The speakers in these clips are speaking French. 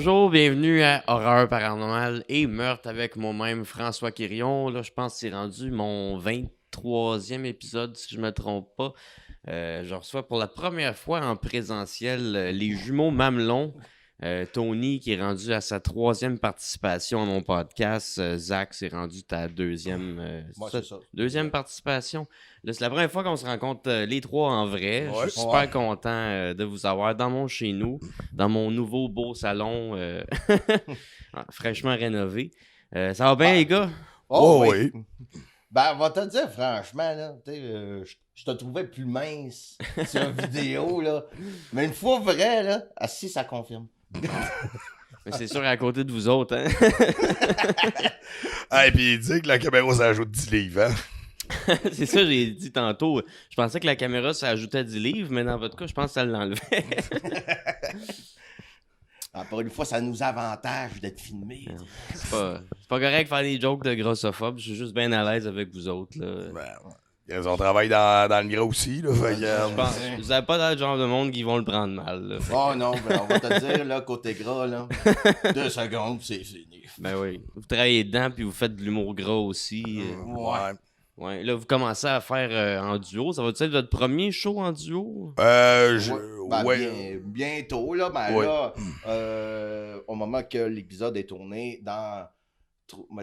Bonjour, bienvenue à Horreur paranormale et meurtre avec moi-même François Quirion. Là, je pense que c'est rendu mon 23e épisode, si je me trompe pas. Je reçois pour la première fois en présentiel les jumeaux Mamelon. Tony qui est rendu à sa 3e participation à mon podcast. Zach s'est rendu à ta deuxième participation. Là, c'est la première fois qu'on se rencontre les trois en vrai. Je suis super content de vous avoir dans mon chez nous, dans mon nouveau beau salon fraîchement rénové. Ça va bien les gars? Oh oui. Ben, on va te dire franchement, là, je te trouvais plus mince sur une vidéo, là. Mais une fois vrai, là, si ça confirme. Mais c'est sûr à côté de vous autres, hein? Et puis il dit que la caméra s'ajoute 10 livres, hein? C'est ça, j'ai dit tantôt. Je pensais que la caméra, ça ajoutait 10 livres, mais dans votre cas, je pense que ça l'enlevait. Encore une fois, ça nous avantage d'être filmés. C'est pas correct de faire des jokes de grossophobes. Je suis juste bien à l'aise avec vous autres, là. On travaille dans le gras aussi, là. Je pense, vous n'avez pas le genre de monde qui vont le prendre mal, là. Oh non, ben, on va te dire, là, côté gras, là, 2 secondes, c'est fini. Ben oui. Vous travaillez dedans, puis vous faites de l'humour gras aussi. Ouais. Là, vous commencez à faire en duo. Ça va-tu être votre premier show en duo? Bientôt, là. Ben ouais. Là, au moment que l'épisode est tourné,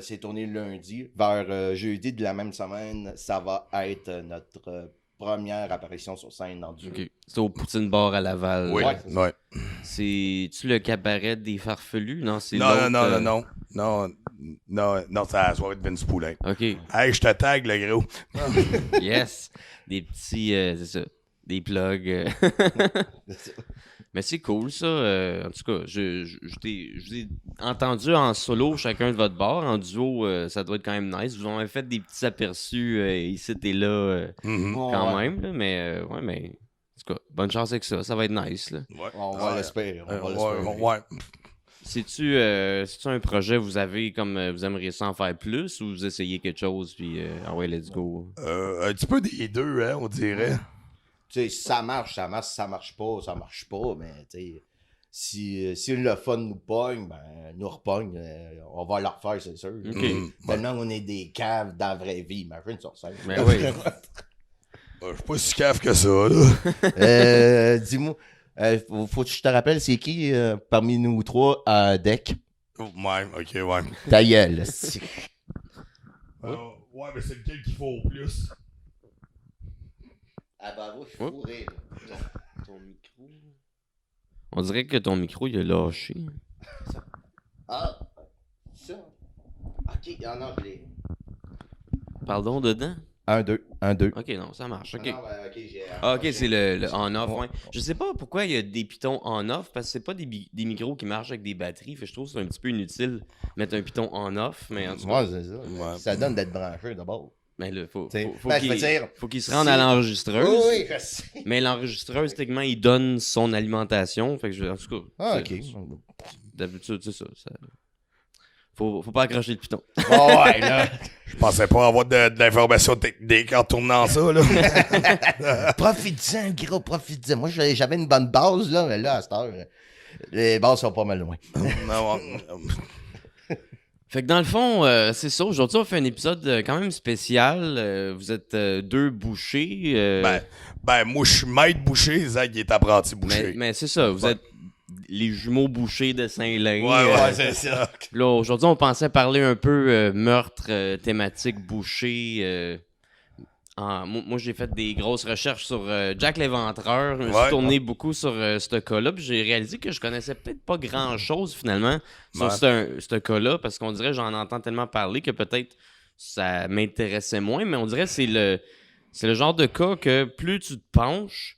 c'est tourné lundi, vers jeudi de la même semaine, ça va être notre première apparition sur scène en duo. Okay. C'est au Poutine Bar à Laval. Oui, ouais. C'est-tu le cabaret des farfelus? Non, c'est non, l'autre... Non, c'est la soirée de Vince Poulin. OK. Hey, je te tag, le gros. Yes. Des petits... c'est ça. Des plugs. Mais c'est cool, ça. En tout cas, je vous ai entendu en solo, chacun de votre bord. En duo, ça doit être quand même nice. Vous avez fait des petits aperçus ici et là quand même. Là, mais en tout cas, bonne chance avec ça. Ça va être nice. Là. Ouais. On va l'espérer. Ouais. C'est-tu un projet vous avez comme vous aimeriez ça en faire plus ou vous essayez quelque chose puis ouais, let's go? Un petit peu des deux, hein, on dirait. Tu sais, ça marche, si ça marche pas, mais tu sais, si le fun nous pogne, ben, nous repogne, on va le refaire, c'est sûr. Okay. Tellement on est des caves dans la vraie vie, imagine sur scène. Mais oui. Je suis pas si cave que ça, là. Dis-moi, faut que je te rappelle, c'est qui parmi nous trois à deck? Ouais, ok. Ta gueule, Ouais, mais c'est lequel qu'il faut au plus. Ah bah oui, je suis fourré, là. Ton micro... On dirait que ton micro, il a lâché. Ah, ça. Ok, non, je l'ai. Pardon, dedans? 1, 2. Ok, non, ça marche. Ok. Non, ben, ok, j'ai... Ok, c'est le on-off, ouais. Je sais pas pourquoi il y a des pitons on-off, parce que c'est pas des micros qui marchent avec des batteries. Fait que je trouve que c'est un petit peu inutile de mettre un piton on-off, mais en tout cas... Ouais, c'est ça. Ouais. Ça donne d'être branché d'abord. Mais là, faut qu'il se rende à l'enregistreuse. Oui, je sais. Mais l'enregistreuse, techniquement, il donne son alimentation. Fait que en tout cas... Ah, ok. D'habitude, c'est ça. Faut pas accrocher le piton. Oh, ouais, là. Je pensais pas avoir de l'information technique en tournant ça, là. Profite-en, gros, profite-en. Moi, j'avais une bonne base, là, mais là, à cette heure, les bases sont pas mal loin. Fait que dans le fond, c'est ça. Aujourd'hui, on fait un épisode quand même spécial. Vous êtes 2 bouchers. Moi, je suis maître boucher, Zach, il est apprenti boucher. Mais c'est ça, vous êtes les jumeaux bouchers de Saint-Lin. Ouais, c'est ça. Là, aujourd'hui, on pensait parler un peu meurtre thématique boucher. Moi, j'ai fait des grosses recherches sur Jack l'Éventreur. Je me suis tourné beaucoup sur ce cas-là. Puis j'ai réalisé que je connaissais peut-être pas grand-chose, finalement, sur ce cas-là. Parce qu'on dirait, j'en entends tellement parler que peut-être ça m'intéressait moins. Mais on dirait que c'est le genre de cas que plus tu te penches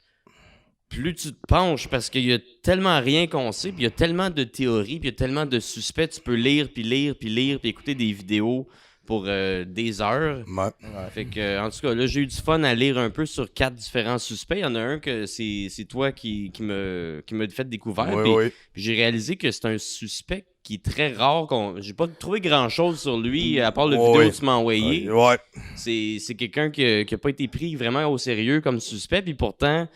parce qu'il y a tellement rien qu'on sait, puis il y a tellement de théories, puis il y a tellement de suspects. Tu peux lire, puis écouter des vidéos pour des heures. Ouais. Fait que, en tout cas, là, j'ai eu du fun à lire un peu sur 4 différents suspects. Il y en a un que c'est toi qui m'a fait découvrir. Puis j'ai réalisé que c'est un suspect qui est très rare. J'ai pas trouvé grand-chose sur lui, à part le vidéo que tu m'as envoyé. Ouais. C'est quelqu'un qui a pas été pris vraiment au sérieux comme suspect, puis pourtant,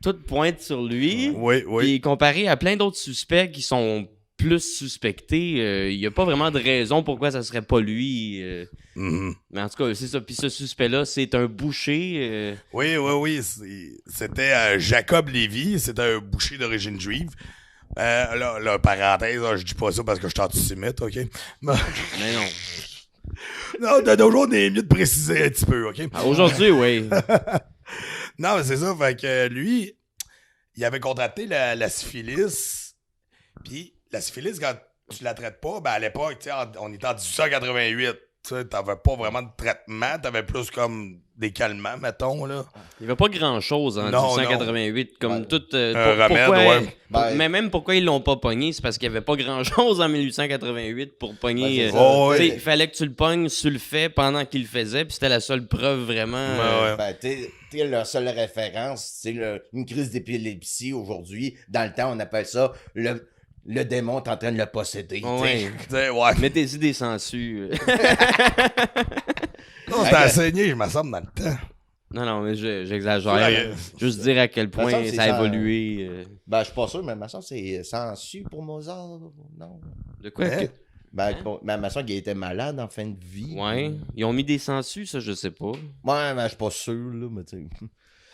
tout pointe sur lui. Oui. Puis comparé à plein d'autres suspects qui sont plus suspecté. Il n'y a pas vraiment de raison pourquoi ça serait pas lui. Mais en tout cas, c'est ça. Puis ce suspect-là, c'est un boucher. Oui. C'était Jacob Lévy. C'était un boucher d'origine juive. Là, parenthèse, je dis pas ça parce que je suis antisémite, OK? Mais non. Non, d'aujourd'hui, on est mieux de préciser un petit peu, OK? Aujourd'hui, oui. Non, mais c'est ça. Fait que lui, il avait contracté la syphilis. Puis la syphilis, quand tu la traites pas, ben à l'époque, tu sais, on était en 1888. Tu sais, t'avais pas vraiment de traitement. T'avais plus comme des calmants, mettons, là. Il n'y avait pas grand-chose en 1888. Comme tout... remède, pourquoi, mais même pourquoi ils l'ont pas pogné, c'est parce qu'il n'y avait pas grand-chose en 1888 pour pogner... Il fallait que tu le pognes sur le fait pendant qu'il le faisait, puis c'était la seule preuve vraiment... La seule référence, c'est une crise d'épilepsie aujourd'hui. Dans le temps, on appelle ça le démon est en train de le posséder. Mettez-y des sangsues. Non, c'était enseigné, je me semble, dans le temps. Non, mais j'exagère. Juste dire à quel point ça a évolué. Ben, je suis pas sûr, mais ma soeur, c'est sangsues pour Mozart, non? De quoi? Ma soeur qui était malade en fin de vie. Ouais. Ils ont mis des sangsues, ça, je sais pas. Ouais, mais je suis pas sûr, là, mais tu sais.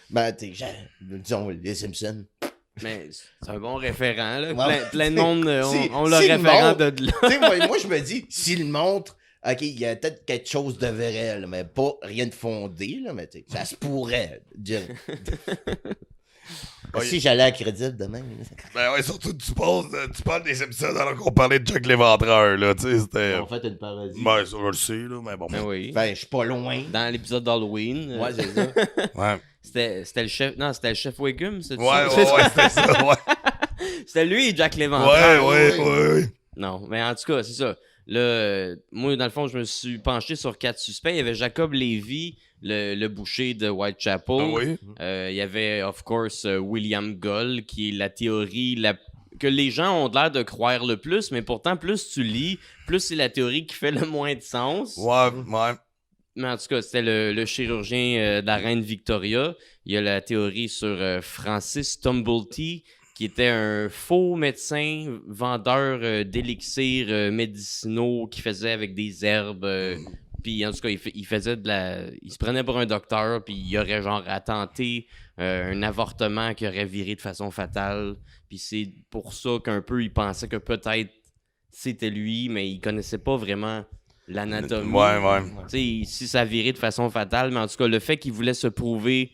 Ben, tu sais, disons, les Simpsons. Mais c'est un bon référent, là. Ouais. Plein de monde ont le référent de là. Tu sais, moi, je me dis, s'il montre, OK, il y a peut-être quelque chose de vrai, là, mais pas rien de fondé, là, mais tu sais, ça se pourrait. Si j'allais à Crédible demain. Ben ouais, surtout tu parles des Simpsons alors qu'on parlait de Jack l'Éventreur, là, tu sais, c'était... En fait, une parodie. Ben, ça, je le sais, là, mais bon. Ben oui. Ben, je suis pas loin. Dans l'épisode d'Halloween. Ouais, c'est ça. Ouais. C'était le chef... Non, c'était le chef Wiggum, c'est Ouais, c'était ça, ouais. C'était lui et Jack l'Éventreur. Ouais. Non, mais en tout cas, c'est ça. Là, moi, dans le fond, je me suis penché sur 4 suspects. Il y avait Jacob Lévy, le boucher de Whitechapel. Ah oui? Il y avait, of course, William Gull, qui est la théorie que les gens ont l'air de croire le plus, mais pourtant, plus tu lis, plus c'est la théorie qui fait le moins de sens. Ouais. Mais en tout cas, c'était le chirurgien de la reine Victoria. Il y a la théorie sur Francis Tumblety, qui était un faux médecin, vendeur d'élixirs médicinaux qu'il faisait avec des herbes. Puis en tout cas, il faisait il se prenait pour un docteur, puis il aurait genre attenté un avortement qui aurait viré de façon fatale. Puis c'est pour ça qu'un peu, il pensait que peut-être c'était lui, mais il connaissait pas vraiment l'anatomie. Ouais. Tu sais, si ça virait de façon fatale, mais en tout cas, le fait qu'il voulait se prouver,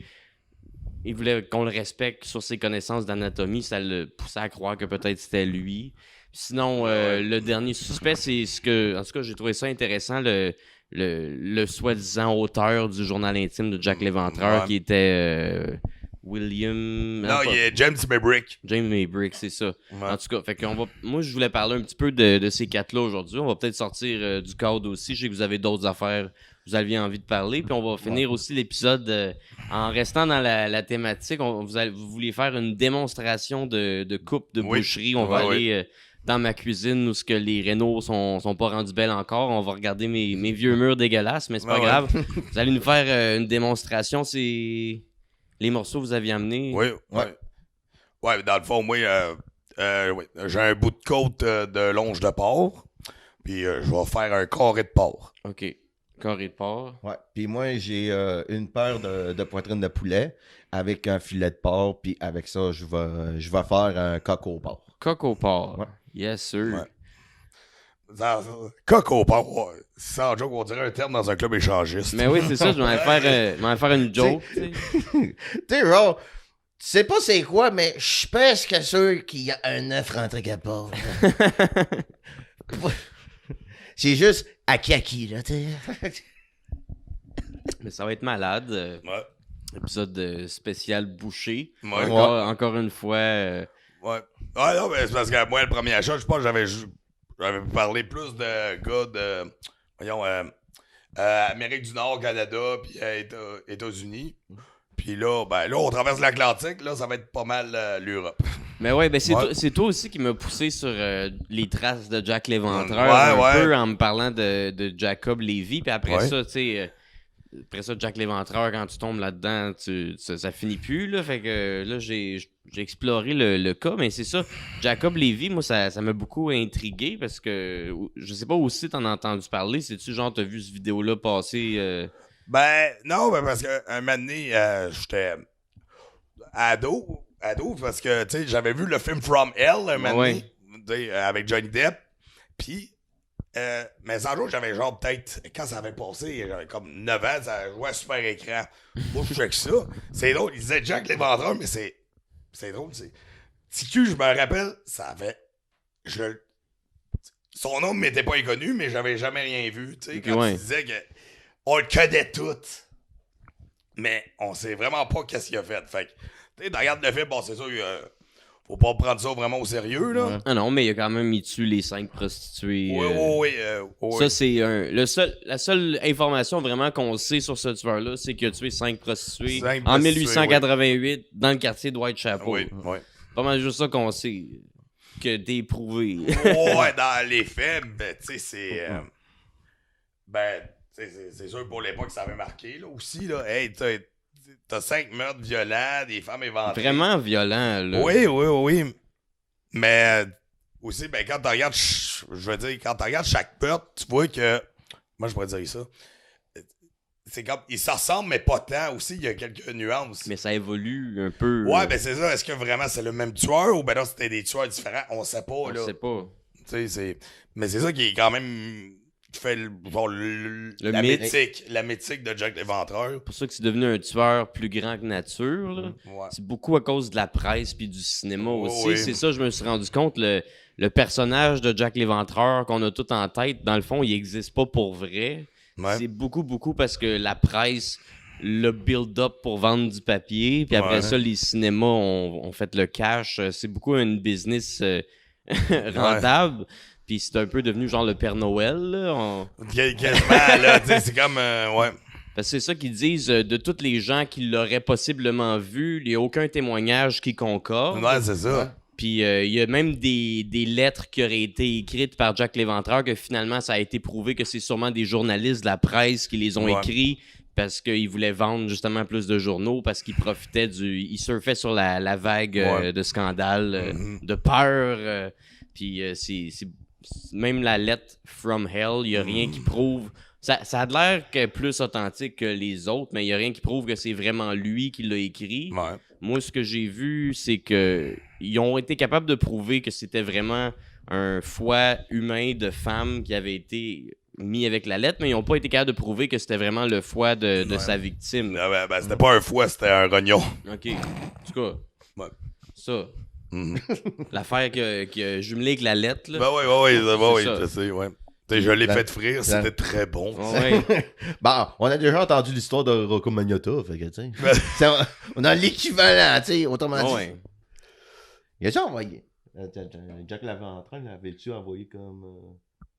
il voulait qu'on le respecte sur ses connaissances d'anatomie, ça le poussait à croire que peut-être c'était lui. Sinon, le dernier suspect, c'est ce que... En tout cas, j'ai trouvé ça intéressant, le soi-disant auteur du journal intime de Jack l'Éventreur, qui était... William... Non, il est James Maybrick. James Maybrick, c'est ça. Ouais. En tout cas, moi, je voulais parler un petit peu de ces 4-là aujourd'hui. On va peut-être sortir du cadre aussi. Je sais que vous avez d'autres affaires, vous aviez envie de parler. Puis on va finir aussi l'épisode en restant dans la thématique. Vous vouliez faire une démonstration de coupe de boucherie. On va aller dans ma cuisine où les rénaux sont pas rendus belles encore. On va regarder mes vieux murs dégueulasses, mais c'est pas grave. Vous allez nous faire une démonstration. C'est... Les morceaux que vous aviez amenés. Oui. Ouais, dans le fond, moi, j'ai un bout de côte de longe de porc. Puis je vais faire un carré de porc. OK. Carré de porc. Ouais. Puis moi, j'ai une paire de poitrine de poulet avec un filet de porc. Puis avec ça, je vais faire un coq au porc. Coq au porc. Ouais. Yes, sir. Ouais. Coq au porc, sans joke, on dirait un terme dans un club échangiste. Mais oui, c'est ça, je vais faire une joke. Tu sais, genre, tu sais pas c'est quoi, mais je suis presque sûr qu'il y a un œuf rentré quelque part. C'est juste à qui, là, tu sais. Mais ça va être malade. Ouais. Épisode spécial bouché. Ouais. Encore une fois. Ouais. Ouais, non, mais c'est parce que moi, le premier achat, je pense que j'avais parlé plus de gars de, voyons, Amérique du Nord, Canada, puis États-Unis. Puis là, on traverse l'Atlantique, là, ça va être pas mal l'Europe. Mais ouais, c'est toi aussi qui m'as poussé sur les traces de Jack l'Éventreur, un peu en me parlant de Jacob Lévy. Puis après ça, tu sais, après ça, Jack l'Éventreur, quand tu tombes là-dedans, ça finit plus, là. Fait que là, j'ai exploré le cas, mais c'est ça. Jacob Lévy, moi, ça m'a beaucoup intrigué parce que je sais pas aussi t'en as entendu parler. C'est-tu genre, t'as vu cette vidéo-là passer? Ben, non, ben parce qu'un moment donné, j'étais ado, parce que, tu sais, j'avais vu le film From Hell, un moment donné, tu sais, avec Johnny Depp, puis, mais un jour, j'avais genre peut-être, quand ça avait passé, j'avais comme 9 ans, ça jouait à super écran. Moi, je check ça. C'est drôle, il disait Jack l'Éventreur, mais c'est drôle, c'est... TQ, je me rappelle, ça avait... Son nom m'était pas inconnu, mais j'avais jamais rien vu, tu sais, quand il disait que on le connaît tout, mais on sait vraiment pas qu'est-ce qu'il a fait. Fait que, tu sais, regarde le film, bon, c'est sûr, faut pas prendre ça vraiment au sérieux, là. Ouais. Ah non, mais il a quand même tué les 5 prostituées. Oui. Ça, c'est la seule information vraiment qu'on sait sur ce tueur-là, c'est qu'il a tué 5 prostituées en 1888 dans le quartier de Whitechapel. Oui. Pas mal juste ça qu'on sait. Que t'es prouvé. Ouais, dans les faits, ben, tu sais, c'est... ben... C'est sûr, pour l'époque, ça avait marqué, là, aussi, là. Hey, t'as 5 meurtres violents, des femmes éventrées. Vraiment violent, là. Oui. Mais, aussi, ben, quand tu regardes, je veux dire, quand tu regardes chaque meurtre, tu vois que, moi, je pourrais dire ça, c'est comme, ils se ressemblent, mais pas tant. Aussi, il y a quelques nuances. Mais ça évolue un peu. Ouais, ben, c'est ça. Est-ce que vraiment c'est le même tueur ou ben non, c'était des tueurs différents? On sait pas, là. On sait pas. Tu sais, mais c'est ça qui est quand même... qui fait la mythique de Jack l'Éventreur. C'est pour ça que c'est devenu un tueur plus grand que nature. Là. Ouais. C'est beaucoup à cause de la presse puis du cinéma aussi. Oui. C'est ça, je me suis rendu compte. Le personnage de Jack l'Éventreur qu'on a tout en tête, dans le fond, il n'existe pas pour vrai. Ouais. C'est beaucoup parce que la presse le build-up pour vendre du papier. Puis après ça, les cinémas ont fait le cash. C'est beaucoup une business rentable. Puis c'est un peu devenu genre le Père Noël, là. Quasiment, là, tu sais, c'est comme, ouais. Parce que c'est ça qu'ils disent, de tous les gens qui l'auraient possiblement vu, il n'y a aucun témoignage qui concorde. Ouais, c'est ça. Puis il y a même des lettres qui auraient été écrites par Jack l'Éventreur que finalement, ça a été prouvé que c'est sûrement des journalistes de la presse qui les ont écrits parce qu'ils voulaient vendre justement plus de journaux, parce qu'ils profitaient ils surfaient sur la vague de scandale, de peur. Puis c'est même la lettre From Hell, il n'y a rien qui prouve. Ça a l'air que plus authentique que les autres, mais il n'y a rien qui prouve que c'est vraiment lui qui l'a écrit. Ouais. Moi, ce que j'ai vu, c'est que ils ont été capables de prouver que c'était vraiment un foie humain de femme qui avait été mis avec la lettre, mais ils n'ont pas été capables de prouver que c'était vraiment le foie de sa victime. Ah ben, c'était pas un foie, c'était un rognon. OK. En tout cas, ça. Mm-hmm. L'affaire qui a jumelé avec la lettre, là. Ben oui, ça. je sais, ouais. Je l'ai fait frire, c'était très bon. Ouais. Bon, on a déjà entendu l'histoire de Rocco Magnotta, fait que, tu sais. On a l'équivalent, tu sais, autrement dit. Ouais. Il a-tu envoyé? Jack l'Éventreur, l'avait-tu envoyé comme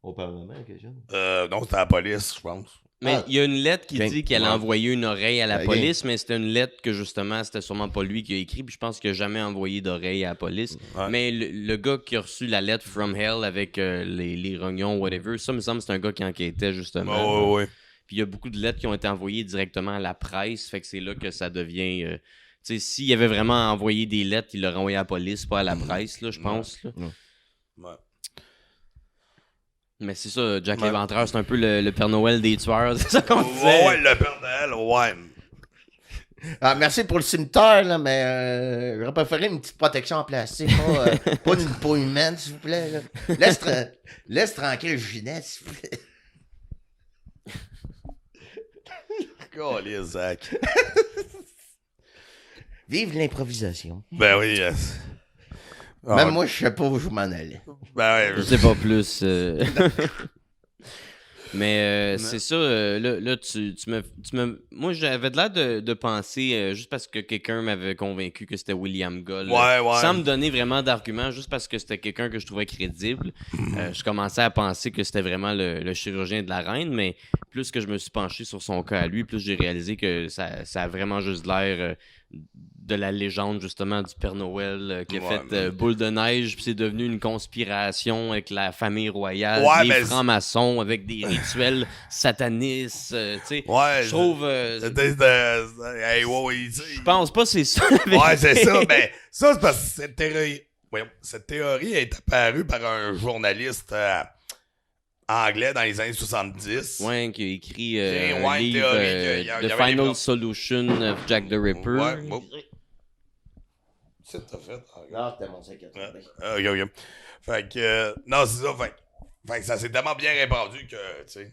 au Parlement, quelque chose? Non, c'était à la police, je pense. Mais il y a une lettre qui dit qu'elle a Ouais. envoyé une oreille à la police, mais c'était une lettre que justement, c'était sûrement pas lui qui a écrit, puis je pense qu'il n'a jamais envoyé d'oreille à la police. Ouais. Mais le gars qui a reçu la lettre From Hell avec les rognons, whatever, ça me semble que c'est un gars qui enquêtait justement. Ouais. Puis il y a beaucoup de lettres qui ont été envoyées directement à la presse, fait que c'est là que ça devient... tu sais, s'il avait vraiment envoyé des lettres, il l'aurait envoyé à la police, pas à la presse, là, je pense. Là. Ouais. Mais c'est ça, Jack l'Éventreur, c'est un peu le Père Noël des tueurs, c'est ça qu'on disait. Ouais, le Père Noël, ouais. Ah, merci pour le cimetière, là, mais j'aurais préféré une petite protection en plastique, pas une peau humaine, s'il vous plaît. Là. Laisse tranquille Ginette, s'il vous plaît. Calé, Zach. Vive l'improvisation. Ben oui, yes. Même moi, je sais pas où je m'en allais. Ben ouais. Je sais pas plus. Mais c'est ça, là tu me... Moi, j'avais de l'air de penser, juste parce que quelqu'un m'avait convaincu que c'était William Gull. Ouais. Sans me donner vraiment d'arguments, juste parce que c'était quelqu'un que je trouvais crédible. Je commençais à penser que c'était vraiment le chirurgien de la reine, mais plus que je me suis penché sur son cas à lui, plus j'ai réalisé que ça a vraiment juste l'air de la légende, justement, du Père Noël qui a fait boule de neige, puis c'est devenu une conspiration avec la famille royale, les francs-maçons, avec des rituels satanistes, tu sais. Ouais, je trouve... je pense pas que c'est ça. Ouais, c'est ça, mais ça, c'est parce que cette théorie est apparue par un journaliste anglais dans les années 70. Ouais, qui a écrit un livre The Final Solution of Jack the Ripper. Ouais, c'est ça que t'as fait. Non, c'était mon 5 Ok. Fait que, non, c'est ça. Fait que ça s'est tellement bien répandu que, tu sais.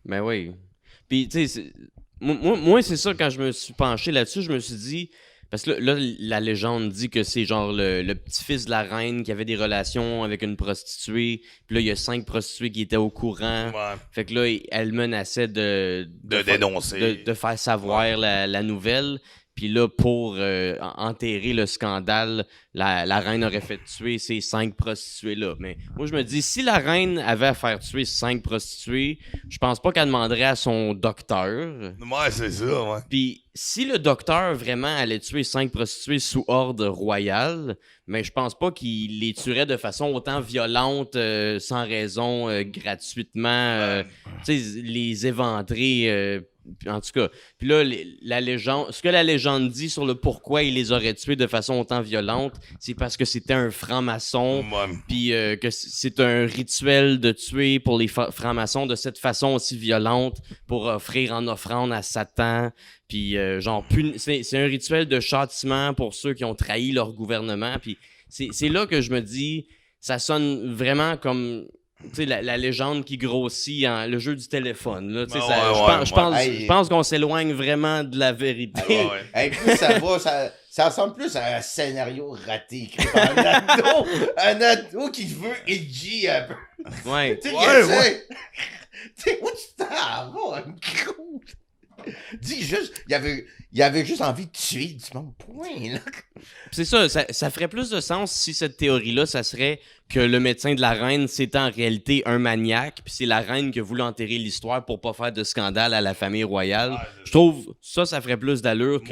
Ben oui. Puis, tu sais, moi, c'est ça, quand je me suis penché là-dessus, je me suis dit... Parce que là, la légende dit que c'est genre le petit-fils de la reine qui avait des relations avec une prostituée. Puis là, il y a 5 prostituées qui étaient au courant. Ouais. Fait que là, elle menaçait de dénoncer. De faire savoir la nouvelle. Puis là, pour enterrer le scandale, la reine aurait fait tuer ces 5 prostituées-là. Mais moi, je me dis, si la reine avait à faire tuer 5 prostituées, je pense pas qu'elle demanderait à son docteur. Ouais, c'est ça, ouais. Puis si le docteur vraiment allait tuer 5 prostituées sous ordre royal, mais je pense pas qu'il les tuerait de façon autant violente, sans raison, gratuitement, tu sais, les éventrer... en tout cas, puis là, la légende, ce que la légende dit sur le pourquoi il les aurait tués de façon autant violente, c'est parce que c'était un franc-maçon, puis que c'est un rituel de tuer pour les francs-maçons de cette façon aussi violente pour offrir en offrande à Satan, puis genre, c'est un rituel de châtiment pour ceux qui ont trahi leur gouvernement, puis c'est là que je me dis, ça sonne vraiment comme... Tu sais, la légende qui grossit, le jeu du téléphone. Là, je pense qu'on s'éloigne vraiment de la vérité. Et plus ça va, ça ressemble plus à un scénario raté écrit par un ado qui veut edgy un peu. Ouais. Tu sais, où tu t'en vas, un gros? Dis juste, il avait juste envie de tuer du monde, point, là. C'est ça ferait plus de sens si cette théorie-là, ça serait que le médecin de la reine, c'est en réalité un maniaque, puis c'est la reine qui a voulu enterrer l'histoire pour pas faire de scandale à la famille royale. Je trouve ça ferait plus d'allure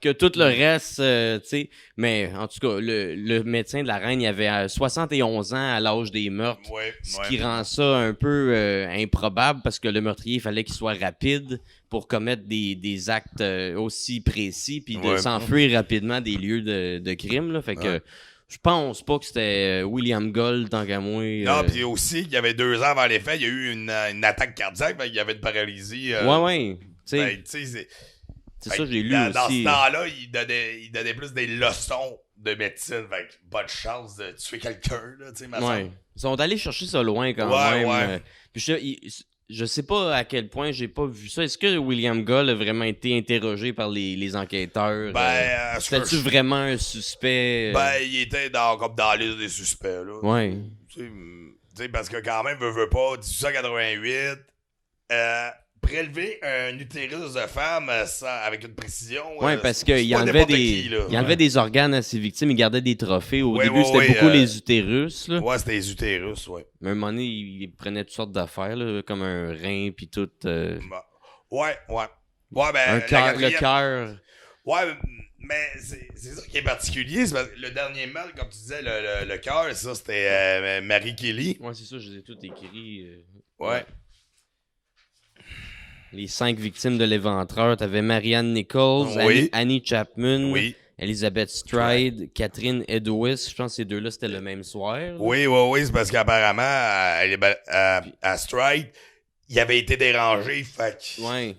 que tout le reste, tu sais. Mais en tout cas, le médecin de la reine, il avait 71 ans à l'âge des meurtres, ce qui rend ça un peu improbable parce que le meurtrier, il fallait qu'il soit rapide pour commettre des actes aussi précis, puis de s'enfuir rapidement des lieux de crime, là. Fait que je pense pas que c'était William Gold, tant qu'à moi. Non, puis aussi, il y avait 2 ans avant les faits, il y a eu une attaque cardiaque, il y avait une paralysie. Ouais. C'est ça, j'ai lu dans aussi. Dans ce temps-là, il donnait plus des leçons de médecine, fait que pas de chance de tuer quelqu'un, là, tu sais, Ils sont allés chercher ça loin quand même. Puis je sais pas à quel point j'ai pas vu ça. Est-ce que William Gull a vraiment été interrogé par les enquêteurs? C'était-tu vraiment un suspect? Il était comme dans la liste des suspects, là. Ouais. Tu sais, parce que quand même, veut pas, 1888, prélever un utérus de femme avec une précision. Ouais, parce qu'il enlevait des organes à ses victimes, il gardait des trophées. Au début, c'était beaucoup les utérus. Là. Ouais, c'était les utérus, ouais. Mais à un moment donné, il prenait toutes sortes d'affaires, là, comme un rein, puis tout. Ouais, ben. Le cœur. Ouais, mais c'est ça qui est particulier. C'est parce que le dernier meurtre, comme tu disais, le cœur, ça, c'était Mary Kelly. Ouais, c'est ça, je les ai tous écrits. Ouais. Les 5 victimes de l'éventreur, t'avais Marianne Nichols, Annie Chapman, Elizabeth Stride, Catherine Edowis. Je pense que ces deux-là, c'était le même soir. Là. Oui, c'est parce qu'apparemment, à Stride, il avait été dérangé, fait que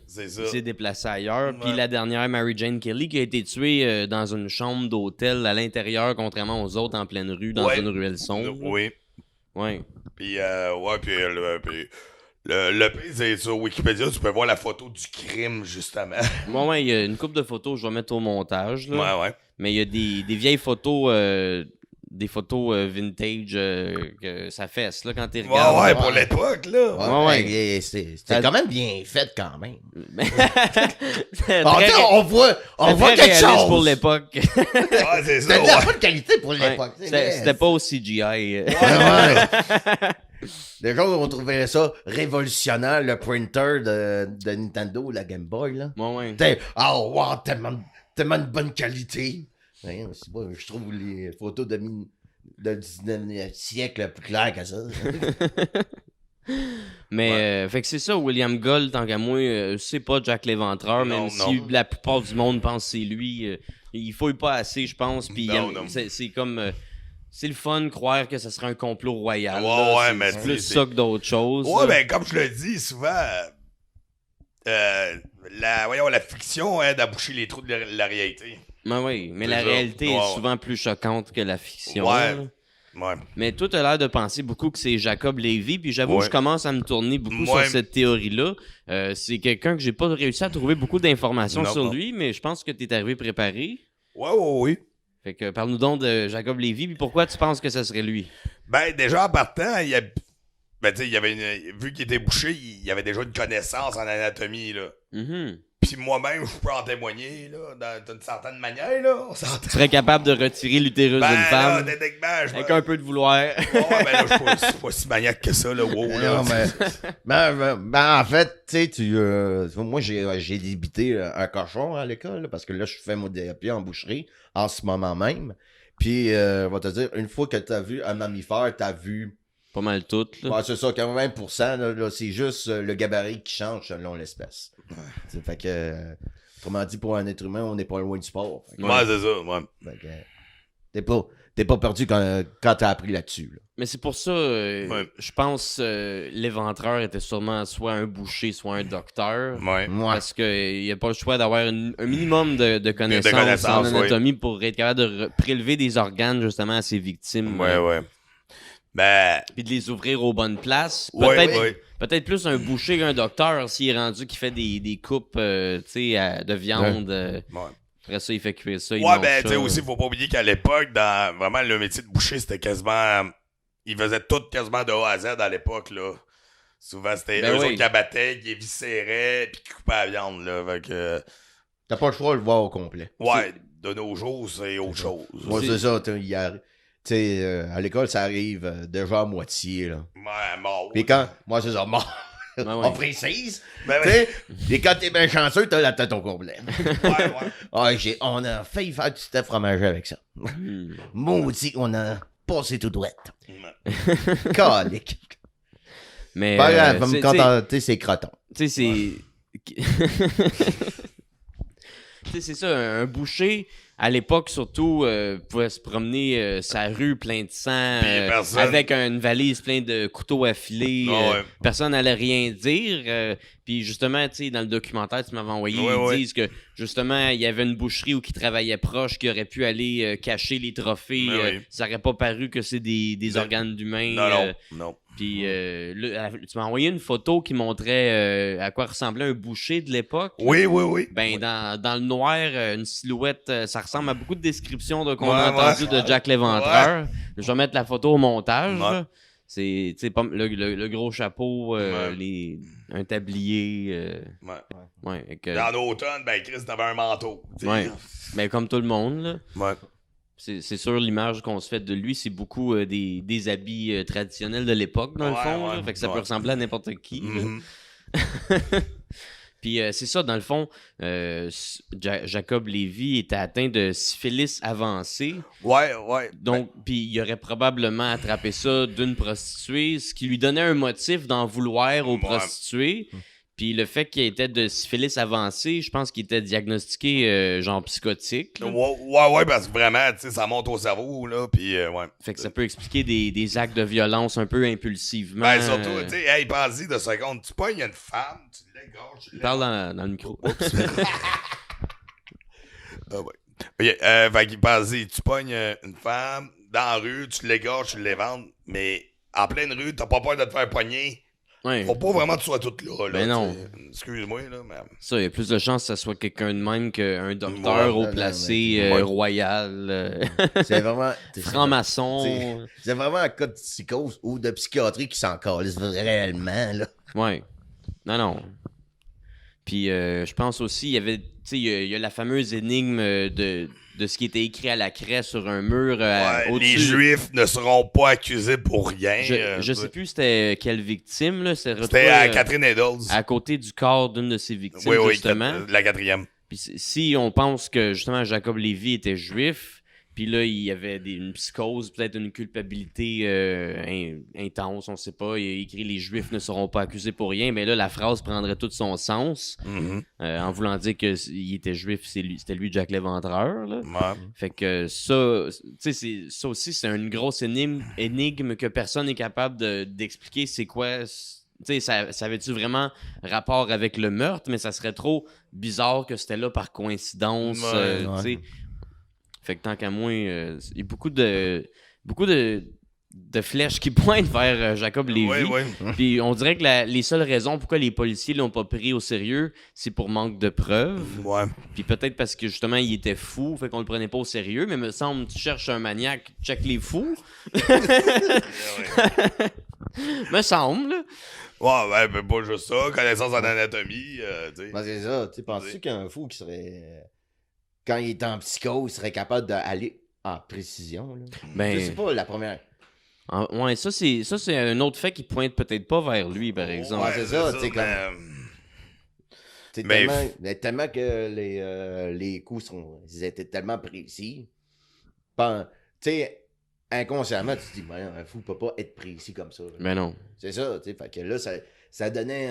c'est ça. Il s'est déplacé ailleurs. Puis la dernière, Mary Jane Kelly, qui a été tuée dans une chambre d'hôtel à l'intérieur, contrairement aux autres en pleine rue, dans une ruelle sombre. Oui. Puis, le pire, c'est sur Wikipédia, tu peux voir la photo du crime, justement. Il y a une couple de photos que je vais mettre au montage. Là. Ouais. Mais il y a des vieilles photos des photos vintage que ça fesse, là, quand tu regardes. Ouais, pour l'époque, là. Ouais. C'était quand même bien fait, quand même. Très- On voit très quelque réaliste chose. pour l'époque. Ouais, c'est ça. C'était de la bonne qualité pour Ouais. l'époque. C'était pas au CGI. Ouais. Déjà, on trouvait ça révolutionnaire, le printer de Nintendo, la Game Boy, là. Ouais. Oh, wow, tellement de bonne qualité. Ouais, c'est pas, je trouve les photos de 19e siècle plus claires que ça. Mais fait que c'est ça, William Gold, tant qu'à moi, c'est pas Jack l'Éventreur, Non, même non. si la plupart du monde pense que c'est lui. Il fouille pas assez, je pense. Puis Non. c'est comme. C'est le fun de croire que ce serait un complot royal. Ouais, là. ouais, C'est- mais c'est tu plus sais, ça que d'autres choses. Ouais, là. ben, comme je le dis souvent, la fiction aide à boucher les trous de la réalité. Ben oui, mais C'est la ça. réalité Ouais, est ouais. souvent plus choquante que la fiction. Ouais. là. Ouais. Mais toi, t'as l'air de penser beaucoup que c'est Jacob Lévy, puis j'avoue que Ouais. je commence à me tourner beaucoup Ouais. sur cette théorie-là. C'est quelqu'un que j'ai pas réussi à trouver beaucoup d'informations Non, sur non. lui, mais je pense que t'es arrivé préparé. Oui. Fait que parle-nous donc de Jacob Lévy, puis pourquoi tu penses que ça serait lui? Ben, déjà, en partant, il y a... Ben, tu sais, il y avait vu qu'il était bouché, il y avait déjà une connaissance en anatomie, là. Mhm. Puis moi-même, je peux en témoigner, là, d'une certaine manière, là. On s'entend. Tu serais capable de retirer l'utérus Ben, d'une là, femme techniquement, je avec un peu de vouloir. Ouais, ben là, je suis pas si maniaque que ça, là. Wow, là. Non, en fait, tu sais, moi, j'ai débuté un cochon à l'école, là, parce que là, je fais mon DAP en boucherie en ce moment même. Puis, on va te dire, une fois que tu as vu un mammifère, tu as vu. Pas mal toutes, là. Ouais, c'est ça, 80%, là, c'est juste le gabarit qui change selon l'espèce. Ça fait que, autrement dit, pour un être humain, on n'est pas loin du sport. Fait que, Ouais, c'est ça, ouais. fait que, t'es pas perdu quand t'as appris là-dessus. Là. Mais c'est pour ça, Ouais. je pense l'éventreur était sûrement soit un boucher, soit un docteur. Ouais. Moi, Parce qu'il n'y a pas le choix d'avoir un minimum de connaissances en connaissances, anatomie pour être capable de prélever des organes justement à ses victimes. Ouais. Ben, Puis de les ouvrir aux bonnes places. ouais. Peut-être plus un boucher qu'un docteur s'il est rendu qui fait des coupes tu sais, de viande. Ouais. Après ça, il fait cuire ça. il Ouais, mange ben, ça. tu sais, aussi, faut pas oublier qu'à l'époque, dans vraiment le métier de boucher, c'était quasiment. Ils faisaient tout quasiment de A à Z à l'époque, là. Souvent, c'était Ben eux oui. autres qui abattaient, qui éviscéraient, puis qui coupaient la viande, là. Fait que. t'as pas le choix de le voir au complet. Ouais, de nos jours, c'est autre chose. Moi, c'est ça. Tu sais, à l'école, ça arrive déjà à moitié. Là. Ouais, mort. Puis quand. Moi, c'est ça, mort. Ben On ouais. précise. Ben Tu ouais. sais, et quand t'es bien chanceux, t'as la tête au complet. Ouais. Ah, on a failli faire du steak fromagé avec ça. Hmm. Maudit, on a passé tout droit. Ouais. Calique. Mais Pas grave, va c'est- me contenter ses crotons. Tu sais, c'est. Tu sais, c'est ça, un boucher, à l'époque surtout, pouvait se promener sa rue plein de sang, Puis personne- avec une valise pleine de couteaux affilés. Ah ouais. Personne n'allait rien dire. Puis justement, tu sais, dans le documentaire que tu m'avais envoyé, Ouais, ils ouais. disent que justement, il y avait une boucherie où qui travaillait proche, qui aurait pu aller cacher les trophées. Ouais, ouais. Ça n'aurait pas paru que c'est des Ben, organes d'humains. Non. Puis là, tu m'as envoyé une photo qui montrait à quoi ressemblait un boucher de l'époque. Oui. Ben, dans le noir, une silhouette, ça ressemble à beaucoup de descriptions qu'on Ouais, a entendues ouais. de Jack l'Éventreur. Je vais mettre la photo au montage. Ouais. là. C'est tu sais, pas le gros chapeau, Ouais. un tablier. Ouais. Ouais, fait que- Dans l'automne, ben, Chris, t'avais un manteau. tu sais. ouais. Ben, comme tout le monde, là. Ouais. C'est sûr, l'image qu'on se fait de lui, c'est beaucoup des habits traditionnels de l'époque, dans le Ouais, fond. ouais, là. Fait que ça peut ouais. ressembler à n'importe qui. là. Mhm. Puis c'est ça, dans le fond, Jacob Lévy était atteint de syphilis avancée. Ouais. Donc, puis il aurait probablement attrapé ça d'une prostituée, ce qui lui donnait un motif d'en vouloir aux Ouais. prostituées. Puis le fait qu'il était de syphilis avancée, je pense qu'il était diagnostiqué genre psychotique. là. Ouais, parce que vraiment, tu sais, ça monte au cerveau, là, pis ouais. Fait que ça peut expliquer des actes de violence un peu impulsivement. Ben, surtout, tu sais, hey, pense-y de secondes, tu pognes une femme, tu l'égorges, tu Parle dans le micro. Ah ouais. Ok, fait qu'il pense-y, tu pognes une femme dans la rue, tu l'égorges, tu l'éventes, mais en pleine rue, t'as pas peur de te faire pogner Ouais. Faut pas vraiment que tu sois tout là. Ben non. Excuse-moi, là, mais... Ça, il y a plus de chances que ça soit quelqu'un de même qu'un docteur Ouais, au non, placé mais- royal, C'est vraiment. franc-maçon. C'est vraiment un cas de psychose ou de psychiatrie qui s'en calisse réellement, là. Ouais. Non. Puis je pense aussi, il y avait, tu sais, il y a la fameuse énigme de ce qui était écrit à la craie sur un mur Ouais, au-dessus. les Juifs ne seront pas accusés pour rien. Je sais plus c'était quelle victime, là. C'était C'était à Catherine Eddles. à côté du corps d'une de ses victimes, Oui, justement. la 4e. Puis si on pense que, justement, Jacob Lévy était juif, puis là, il y avait une psychose, peut-être une culpabilité intense, on sait pas. Il a écrit « Les Juifs ne seront pas accusés pour rien », mais là, la phrase prendrait tout son sens, en voulant dire qu'il était juif, c'était lui Jack l'Éventreur, là. Ouais. Fait que ça, tu sais, ça aussi, c'est une grosse énigme que personne n'est capable d'expliquer c'est quoi. Tu sais, ça avait-tu vraiment rapport avec le meurtre, mais ça serait trop bizarre que c'était là par coïncidence. Ouais. Tu sais. Fait que tant qu'à moi, il y a beaucoup de flèches qui pointent vers Jacob Lévy. Oui. Puis on dirait que les seules raisons pourquoi les policiers l'ont pas pris au sérieux, c'est pour manque de preuves. Ouais. Puis peut-être parce que justement il était fou, fait qu'on le prenait pas au sérieux, mais me semble tu cherches un maniaque, check les fous. Me semble. Là. Ouais, mais pas juste ça. Connaissance en anatomie, tu sais. Ben, c'est ça. Tu sais, penses-tu qu'un fou qui serait. Quand il est en psychose, serait capable d'aller en précision, là? Ben, Je sais pas, la première. ouais, ça c'est un autre fait qui pointe peut-être pas vers lui, par exemple. Ouais, c'est ça, tu sais, C'est Mais- tellement que les coups ils étaient tellement précis. Tu sais, inconsciemment, tu te dis, ben, un fou peut pas être précis comme ça. Là. Ben non. C'est ça, tu sais. Fait que là, ça donnait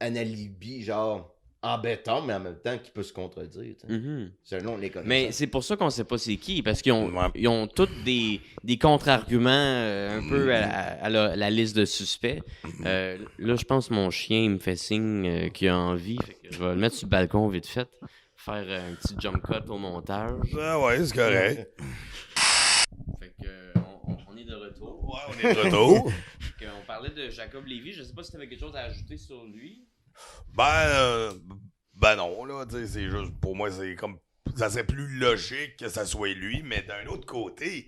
un alibi, genre, en béton, mais en même temps qui peut se contredire, tu sais, Mhm. selon les connaissances. Mais c'est pour ça qu'on sait pas c'est qui, parce qu'ils ont, Ouais. ils ont tous des contre-arguments un peu à la liste de suspects. Là, je pense que mon chien il me fait signe qu'il a envie. Fait que je vais le mettre sur le balcon vite fait. Faire un petit jump cut au montage. Ah ouais, c'est correct. Fait que on est de retour. Ouais, on est de retour. Fait que on parlait de Jacob Lévy. Je sais pas si tu avais quelque chose à ajouter sur lui. Ben non, là, tu sais, c'est juste, pour moi, c'est comme, ça serait plus logique que ça soit lui, mais d'un autre côté,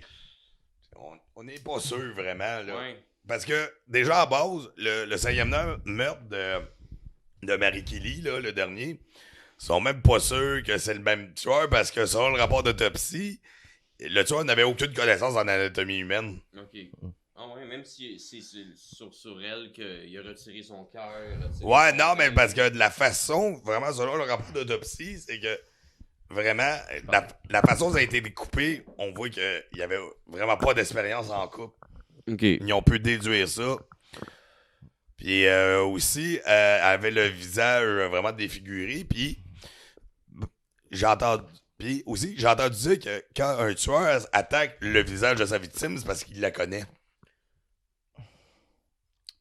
on n'est pas sûr vraiment, là. Ouais. Parce que, déjà, à base, le 5e meurtre de Marie Kelly, là, le dernier, sont même pas sûrs que c'est le même tueur, parce que selon le rapport d'autopsie, le tueur n'avait aucune connaissance en anatomie humaine. Ok. Ah ouais, même si c'est sur elle qu'il a retiré son cœur. Ouais, non, mais parce que de la façon, vraiment, selon le rapport d'autopsie, c'est que vraiment, la façon dont ça a été découpé, on voit qu'il y avait vraiment pas d'expérience en couple. Ok. Ils ont pu déduire ça. Puis aussi, elle avait le visage vraiment défiguré. Puis j'ai entendu dire que quand un tueur attaque le visage de sa victime, c'est parce qu'il la connaît.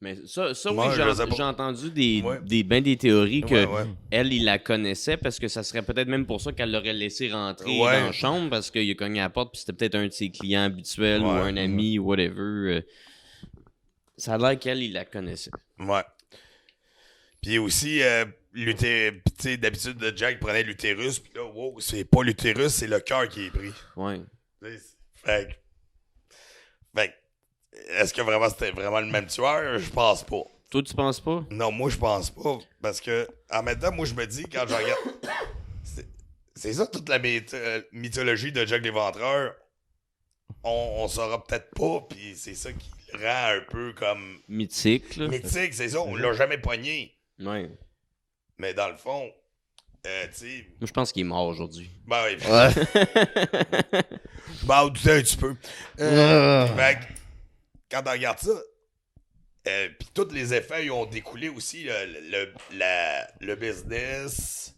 Mais ça Moi, oui, je sais pas. j'ai entendu Ouais. des théories que Ouais. elle, il la connaissait parce que ça serait peut-être même pour ça qu'elle l'aurait laissé rentrer Ouais. dans la chambre parce qu'il a cogné à la porte puis c'était peut-être un de ses clients habituels ou Ouais. un ami ou whatever. Ça a l'air qu'elle, il la connaissait. Ouais. Puis aussi, tu sais, d'habitude, Jack prenait l'utérus, puis là, wow, c'est pas l'utérus, c'est le cœur qui est pris. Ouais. Fait que, est-ce que vraiment c'était vraiment le même tueur? Je pense pas. Toi, tu penses pas? Non, moi, je pense pas. Parce que, en même temps, moi, je me dis, quand je regarde. C'est ça, toute la mythologie de Jack l'Éventreur. On saura peut-être pas, puis c'est ça qui le rend un peu comme. Mythique, là. Mythique, c'est ça, on l'a jamais pogné. Ouais. Mais dans le fond, tu sais. Moi, je pense qu'il est mort aujourd'hui. Ben oui. Ouais. Ben, tu sais, un petit peu. Fait que, quand on regarde ça, puis tous les effets ils ont découlé aussi le business,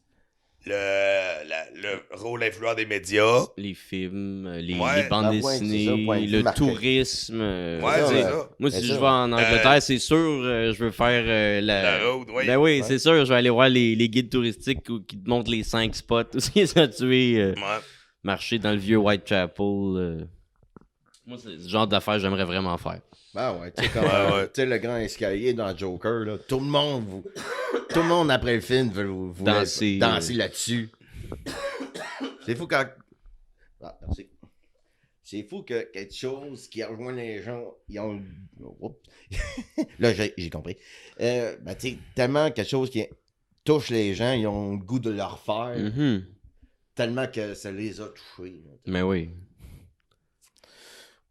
le rôle influent des médias. Les films, les Ouais. bandes Ah ouais, c'est dessinées, ça, point de vue le marketing. tourisme. Ouais, tu sais, c'est ça. Moi, C'est si ça. je vais en Angleterre, c'est sûr, je veux faire La road, oui. Ben oui, Ouais. c'est sûr, je vais aller voir les guides touristiques qui te montrent les 5 spots. Où ils ont tué, Ouais. marcher dans le vieux Whitechapel. Moi, c'est ce genre d'affaires que j'aimerais vraiment faire. Ben ouais, tu sais, comme Ouais. tu sais, le grand escalier dans Joker, là, tout le monde après le film veut Danser. danser là-dessus. C'est fou quand... Ah, merci. C'est fou que quelque chose qui rejoint les gens, ils ont... Oups. Là, j'ai compris. Ben, tu sais, tellement quelque chose qui touche les gens, ils ont le goût de le refaire, Mhm. tellement que ça les a touchés. Là. Mais oui.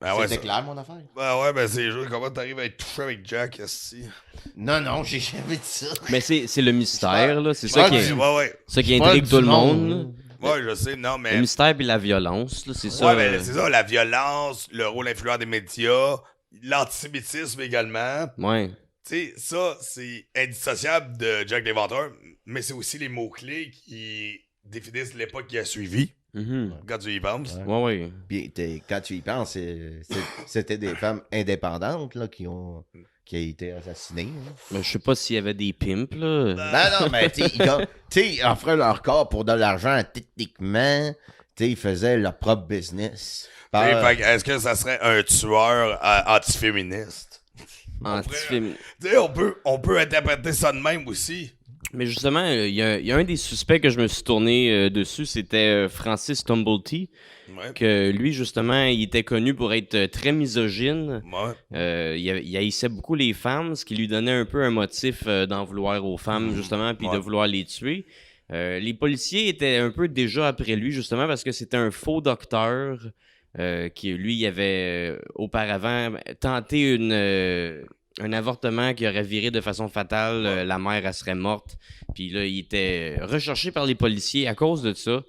Ben ouais, C'était ça- clair, mon affaire? Ben ouais, ben c'est juste comment t'arrives à être touché avec Jack, esti. Non, j'ai jamais dit ça. Mais c'est le mystère, là. C'est je ça pense qui, que- Ouais. ça qui Je parle intrigue du tout le monde. là. Ouais, je sais, non, Le mais. mystère et la violence, là, c'est ça. Ouais, mais c'est ça, la violence, le rôle influent des médias, l'antisémitisme également. Ouais. Tu sais, ça, c'est indissociable de Jack l'Éventreur, mais c'est aussi les mots-clés qui définissent l'époque qui a suivi, Mhm. quand tu y penses. Ouais, ouais. Puis quand tu y penses, c'était des femmes indépendantes là, qui ont été assassinées. Là. Mais je sais pas s'il y avait des pimps, là. Non, mais tu sais, ils offraient leur corps pour de l'argent, techniquement. Tu sais, ils faisaient leur propre business. Tu sais, fait que est-ce que ça serait un tueur antiféministe? Antiféministe. Tu sais, on peut interpréter ça de même aussi. Mais justement, il y a un des suspects que je me suis tourné dessus, c'était Francis Tumblety, Ouais. que lui, justement, il était connu pour être très misogyne. Ouais. Il haïssait beaucoup les femmes, ce qui lui donnait un peu un motif d'en vouloir aux femmes, justement, puis de Ouais. vouloir les tuer. Les policiers étaient un peu déjà après lui, justement, parce que c'était un faux docteur qui, lui, il avait auparavant tenté un avortement qui aurait viré de façon fatale. La mère, elle serait morte. Puis là, il était recherché par les policiers à cause de ça.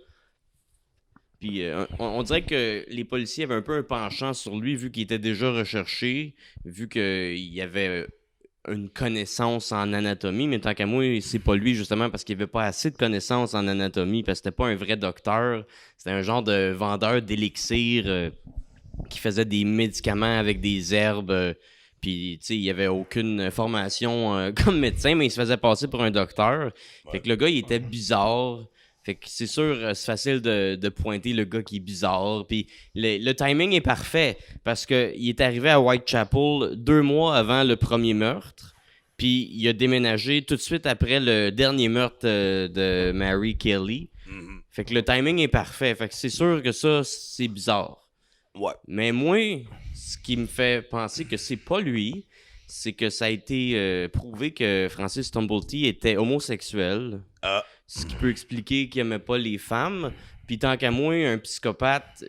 Puis on dirait que les policiers avaient un peu un penchant sur lui, vu qu'il était déjà recherché, vu qu'il y avait une connaissance en anatomie, mais tant qu'à moi, c'est pas lui, justement, parce qu'il avait pas assez de connaissances en anatomie, parce que c'était pas un vrai docteur, c'était un genre de vendeur d'élixir qui faisait des médicaments avec des herbes, puis, tu sais, il y avait aucune formation comme médecin, mais il se faisait passer pour un docteur. Fait que le gars, il était bizarre. Fait que c'est sûr, c'est facile de pointer le gars qui est bizarre. Puis le timing est parfait parce qu'il est arrivé à Whitechapel 2 mois avant le premier meurtre. Puis il a déménagé tout de suite après le dernier meurtre de Mary Kelly. Mhm. Fait que le timing est parfait. Fait que c'est sûr que ça, c'est bizarre. Ouais. Mais moi, ce qui me fait penser que c'est pas lui, c'est que ça a été prouvé que Francis Tumblety était homosexuel. Ah. Ce qui peut expliquer qu'il aimait pas les femmes. Puis tant qu'à moi, un psychopathe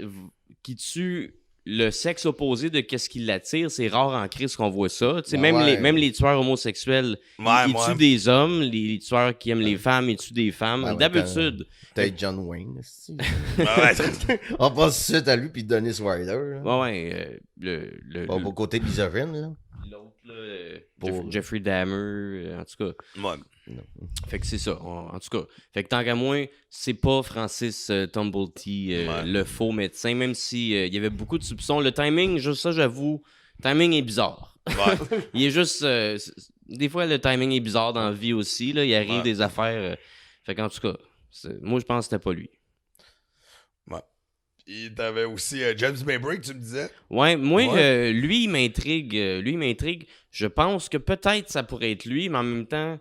qui tue le sexe opposé de qu'est-ce qui l'attire, c'est rare en crise qu'on voit ça. Tu sais, Ouais. même les tueurs homosexuels, ils Ouais. tuent des hommes. Les tueurs qui aiment les femmes, ils tuent des femmes. Ouais, D'habitude. Peut-être John Wayne. c'est-tu? Ouais. On passe tout de suite à lui puis Dennis Ryder. Là. Ouais. Au côté misogyne. Là. L'autre, là, Pour- Jeffrey Dahmer, en tout cas. Ouais. Fait que c'est ça, en tout cas. Fait que tant qu'à moi, c'est pas Francis Tumblety, Ouais. le faux médecin, même si il y avait beaucoup de soupçons. Le timing, juste ça, j'avoue, le timing est bizarre. Ouais. Il est juste... des fois, le timing est bizarre dans la vie aussi, là. Il arrive Ouais. des affaires... fait qu'en tout cas, moi, je pense que c'était pas lui. Puis t'avais aussi James Maybrick, tu me disais? Ouais, moi, Ouais. lui, il m'intrigue. Je pense que peut-être ça pourrait être lui, mais en même temps,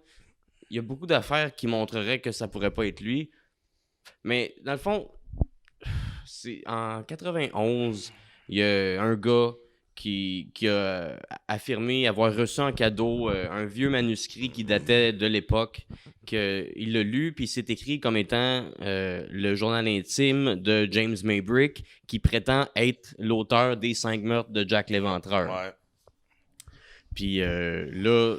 il y a beaucoup d'affaires qui montreraient que ça pourrait pas être lui. Mais dans le fond, c'est en 91, il y a un gars qui a affirmé avoir reçu en cadeau un vieux manuscrit qui datait de l'époque, qu'il l'a lu, puis c'est écrit comme étant le journal intime de James Maybrick, qui prétend être l'auteur des 5 meurtres de Jack l'Éventreur. Ouais. Puis là,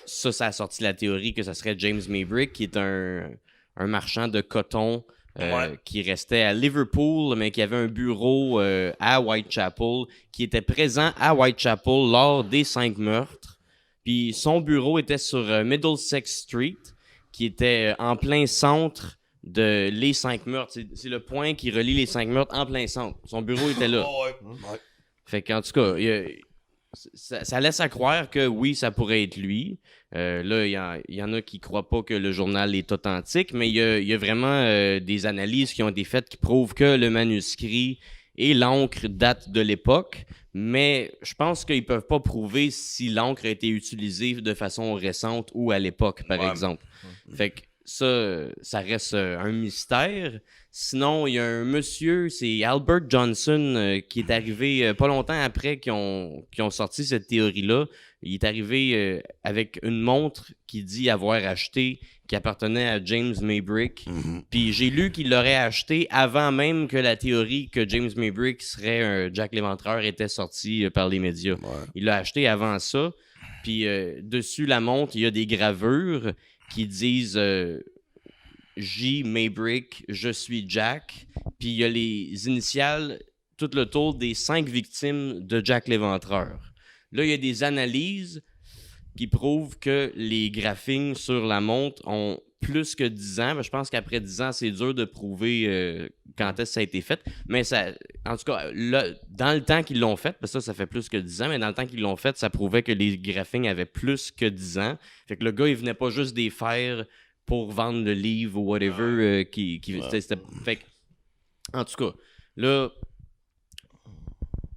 ça a sorti la théorie que ça serait James Maybrick, qui est un marchand de coton Ouais. qui restait à Liverpool, mais qui avait un bureau à Whitechapel, qui était présent à Whitechapel lors des 5 meurtres. Puis son bureau était sur Middlesex Street, qui était en plein centre de les 5 meurtres. C'est le point qui relie les 5 meurtres en plein centre. Son bureau était là. Oh, ouais. Fait qu'en tout cas, ça laisse à croire que oui, ça pourrait être lui. Là, il y en a qui croient pas que le journal est authentique, mais il y a vraiment des analyses qui ont été faites qui prouvent que le manuscrit et l'encre date de l'époque, mais je pense qu'ils peuvent pas prouver si l'encre a été utilisée de façon récente ou à l'époque, par exemple. Fait que ça reste un mystère. Sinon, il y a un monsieur, c'est Albert Johnson, qui est arrivé pas longtemps après qu'ils ont sorti cette théorie-là. Il est arrivé avec une montre qu'il dit avoir acheté, qui appartenait à James Maybrick. Puis j'ai lu qu'il l'aurait acheté avant même que la théorie que James Maybrick serait un Jack l'Éventreur était sortie par les médias. Ouais. Il l'a acheté avant ça. Puis dessus la montre, il y a des gravures qui disent J. Maybrick, je suis Jack. Puis il y a les initiales tout le tour des 5 victimes de Jack l'Éventreur. Là, il y a des analyses qui prouvent que les graphings sur la montre ont plus que 10 ans. Je pense qu'après 10 ans, c'est dur de prouver quand est-ce que ça a été fait. Mais ça, en tout cas, là, dans le temps qu'ils l'ont fait, parce que ça fait plus que 10 ans, mais dans le temps qu'ils l'ont fait, ça prouvait que les graphings avaient plus que 10 ans. Fait que le gars, il venait pas juste des faire pour vendre le livre ou whatever. Fait que, en tout cas, là,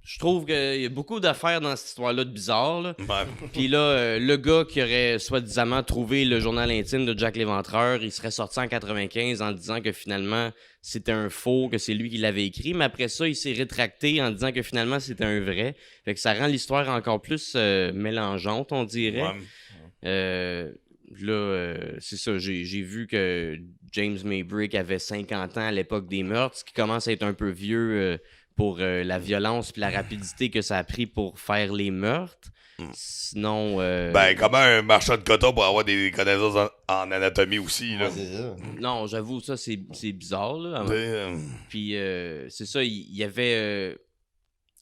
je trouve qu'il y a beaucoup d'affaires dans cette histoire-là de bizarre. Là. Puis là, le gars qui aurait soi-disant trouvé le journal intime de Jack l'Éventreur, il serait sorti en 95 en disant que finalement c'était un faux, que c'est lui qui l'avait écrit. Mais après ça, il s'est rétracté en disant que finalement c'était un vrai. Fait que ça rend l'histoire encore plus mélangeante, on dirait. C'est ça, j'ai vu que James Maybrick avait 50 ans à l'époque des meurtres, ce qui commence à être un peu vieux pour la violence et la rapidité que ça a pris pour faire les meurtres. Sinon... comment un marchand de coton pour avoir des connaissances en anatomie aussi, là. Ouais, c'est ça. Non, j'avoue, ça, c'est bizarre, là. Puis, c'est ça, il y avait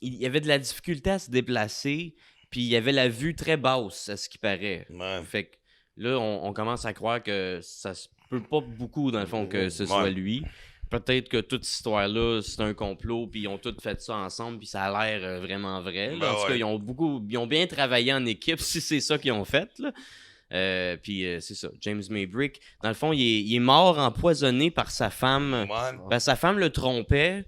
de la difficulté à se déplacer, puis il y avait la vue très basse, à ce qui paraît. Ouais. Fait que là, on commence à croire que ça se peut pas beaucoup, dans le fond, que ce soit lui. Peut-être que toute cette histoire-là, c'est un complot, puis ils ont tous fait ça ensemble, puis ça a l'air vraiment vrai. Là. En tout cas, ils ont bien travaillé en équipe, si c'est ça qu'ils ont fait. Là. Puis c'est ça, James Maybrick, dans le fond, il est mort empoisonné par sa femme. Ben, sa femme le trompait,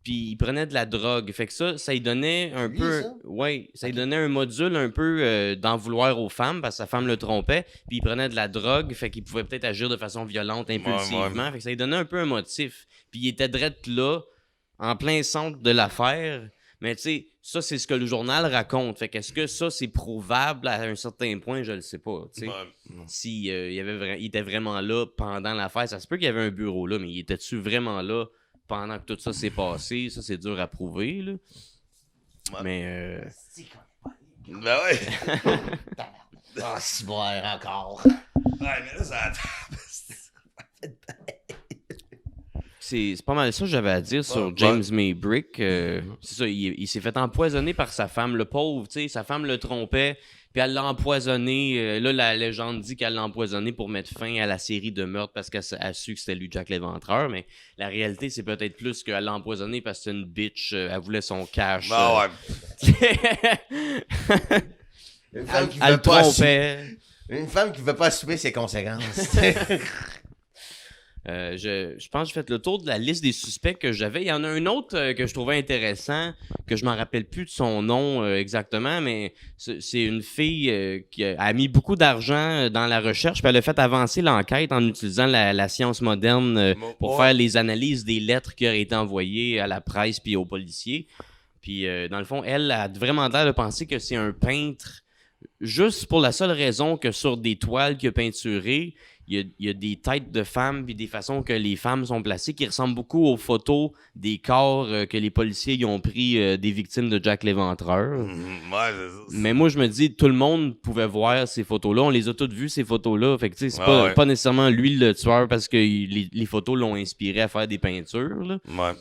puis il prenait de la drogue. Fait que ça lui donnait un peu... Ça? Ouais, ça lui donnait un module un peu d'en vouloir aux femmes, parce que sa femme le trompait, puis il prenait de la drogue, fait qu'il pouvait peut-être agir de façon violente, impulsivement. Fait que ça lui donnait un peu un motif. Puis il était direct là, en plein centre de l'affaire. Mais tu sais, ça, c'est ce que le journal raconte. Fait qu'est-ce que ça, c'est prouvable à un certain point? Je le sais pas, tu sais. Si il était vraiment là pendant l'affaire, ça se peut qu'il y avait un bureau là, mais il était-tu vraiment là pendant que tout ça s'est passé? Ça, c'est dur à prouver, là. Mais... Ben ouais. Ah, si boire encore. Ouais, mais là, ça... C'est pas mal ça que j'avais à dire sur James Maybrick. C'est ça, il s'est fait empoisonner par sa femme, le pauvre, tu sais, sa femme le trompait, puis elle l'a empoisonné. Là, la légende dit qu'elle l'a empoisonné pour mettre fin à la série de meurtres parce qu'elle a su que c'était lui Jack l'Éventreur, mais la réalité, c'est peut-être plus qu'elle l'a empoisonné parce que c'est une bitch, elle voulait son cash. Ben Elle le trompait. Une femme qui ne veut pas assumer ses conséquences. Je pense que j'ai fait le tour de la liste des suspects que j'avais. Il y en a un autre que je trouvais intéressant, que je m'en rappelle plus de son nom exactement, mais c'est une fille qui a mis beaucoup d'argent dans la recherche, puis elle a fait avancer l'enquête en utilisant la science moderne pour faire les analyses des lettres qui auraient été envoyées à la presse puis aux policiers. Puis dans le fond, elle a vraiment l'air de penser que c'est un peintre juste pour la seule raison que sur des toiles qu'il a peinturées, il y a des têtes de femmes puis des façons que les femmes sont placées qui ressemblent beaucoup aux photos des corps que les policiers y ont pris des victimes de Jack l'Éventreur. Mais moi, je me dis, tout le monde pouvait voir ces photos-là. On les a toutes vues, ces photos-là. Fait que, tu sais, c'est pas nécessairement lui le tueur parce que les photos l'ont inspiré à faire des peintures. Là. Ouais.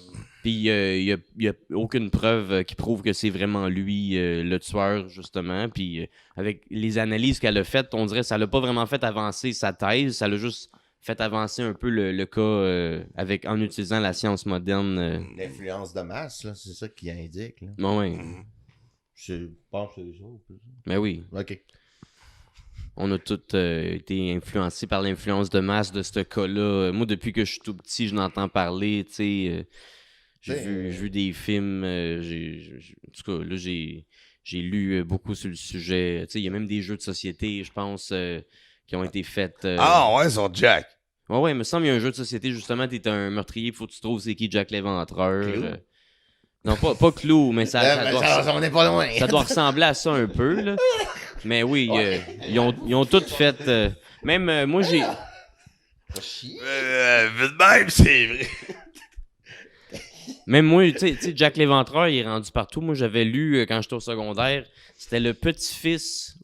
Puis il y a aucune preuve qui prouve que c'est vraiment lui le tueur, justement. Puis avec les analyses qu'elle a faites, on dirait que ça l'a pas vraiment fait avancer sa thèse. Ça l'a juste fait avancer un peu le cas en utilisant la science moderne. L'influence de masse, là, c'est ça qui indique. Là. Oui. Je pense que c'est ça. Mais oui. OK. On a tous été influencés par l'influence de masse de ce cas-là. Moi, depuis que je suis tout petit, je n'entends parler, tu sais... J'ai vu des films, en tout cas, là, j'ai lu beaucoup sur le sujet. Tu sais, il y a même des jeux de société, je pense, qui ont été faits. Ah ouais, sur Jack. Ouais, il me semble qu'il y a un jeu de société, justement, t'es un meurtrier, il faut que tu trouves c'est qui Jack l'Éventreur. Clou? Non, pas Clou, mais on n'est pas loin. ça doit ressembler à ça un peu, là. Mais oui, Ouais. ils ont toutes fait... même moi, j'ai... Chier. Vite même, c'est vrai. Même moi, tu sais, Jack l'Éventreur, il est rendu partout. Moi, j'avais lu, quand j'étais au secondaire, c'était le petit-fils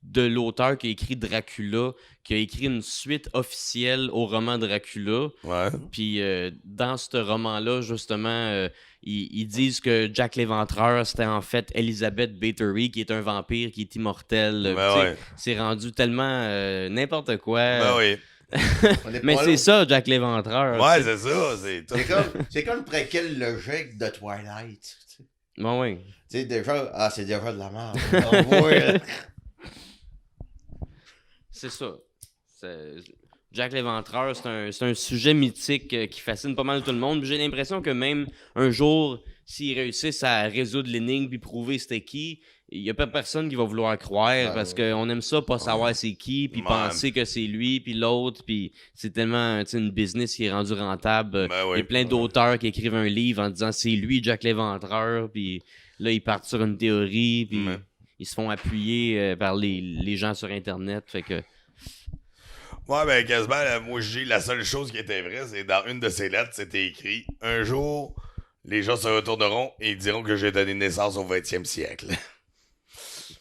de l'auteur qui a écrit Dracula, qui a écrit une suite officielle au roman Dracula. Ouais. Puis dans ce roman-là, justement, ils disent que Jack l'Éventreur, c'était en fait Elizabeth Bathory, qui est un vampire, qui est immortel. Ben Tu sais, ouais. c'est rendu tellement n'importe quoi. Ben oui. On est Mais pas c'est loin. ça, Jack l'Éventreur. Ouais, tu sais. c'est ça. C'est tout. C'est comme le préquel logique de Twilight. Tu sais. Bon, oui. Tu sais, déjà, c'est déjà de la merde. On voit, là. C'est ça. Jack l'Éventreur, c'est un sujet mythique qui fascine pas mal tout le monde. Puis j'ai l'impression que même un jour, s'ils réussissent à résoudre l'énigme puis prouver c'était qui, il y a pas personne qui va vouloir croire parce qu'on aime ça, pas savoir c'est qui, puis Ouais. penser que c'est lui, puis l'autre, puis c'est tellement tu sais, une business qui est rendue rentable. Ben oui. Il y a plein d'auteurs qui écrivent un livre en disant c'est lui, Jack l'Éventreur, puis là, ils partent sur une théorie, puis Ouais. ils se font appuyer par les gens sur Internet. Fait que Ouais, ben quasiment, là, moi, j'ai la seule chose qui était vraie, c'est dans une de ces lettres, c'était écrit « Un jour, les gens se retourneront et ils diront que j'ai donné naissance au 20e siècle. »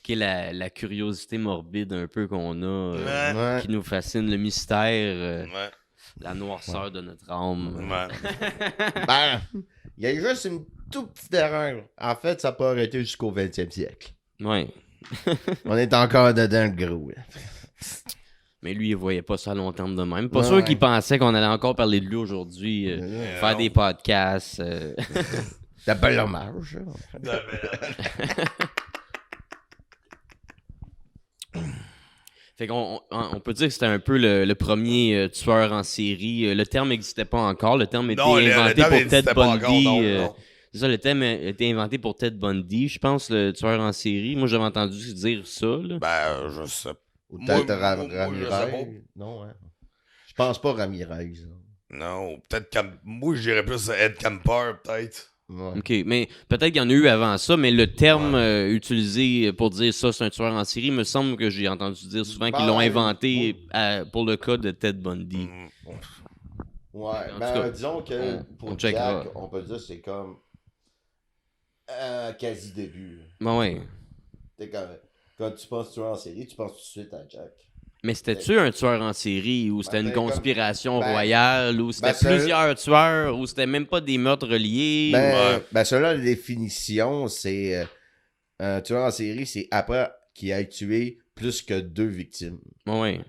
qui est la curiosité morbide un peu qu'on a, Ouais. qui nous fascine, le mystère, Ouais, la noirceur de notre âme. ouais. Ben, il y a juste une toute petite erreur. En fait, ça peut arrêter jusqu'au 20e siècle. Ouais. On est encore dedans, le gros. Là. Mais lui, il voyait pas ça à long terme de même. Pas Ouais, sûr ouais. qu'il pensait qu'on allait encore parler de lui aujourd'hui, faire non. des podcasts. T'as pas l'hommage. Fait qu'on on peut dire que c'était un peu le premier tueur en série. Le terme n'existait pas encore. Le terme était Non, le inventé terme pour n'existait Ted pas encore, Bundy. non, non. C'est ça, le thème a été inventé pour Ted Bundy, je pense, le tueur en série. Moi, j'avais entendu dire ça. Là. Ben, je sais. Ou peut-être Moi, je sais Ramirez. Non, hein. Je pense pas Ramirez. Non, peut-être moi, je dirais plus Ed Kemper, peut-être. Ouais. OK, mais peut-être qu'il y en a eu avant ça, mais le terme utilisé pour dire ça, c'est un tueur en série, me semble que j'ai entendu dire souvent qu'ils l'ont inventé pour le cas de Ted Bundy. Mm. Ouais, En tout ben cas, disons que on pour checkera. Jack, on peut dire que c'est comme quasi début. Bon, ouais. T'sais, quand tu penses tueur en série, tu penses tout de suite à Jack. Mais c'était-tu un tueur en série ou c'était une Ben, comme- conspiration ben- royale ou c'était ben, ça- plusieurs tueurs ou c'était même pas des meurtres reliés? Ben selon la définition, c'est un tueur en série, c'est après qu'il ait tué plus que 2 victimes. Bon, ouais.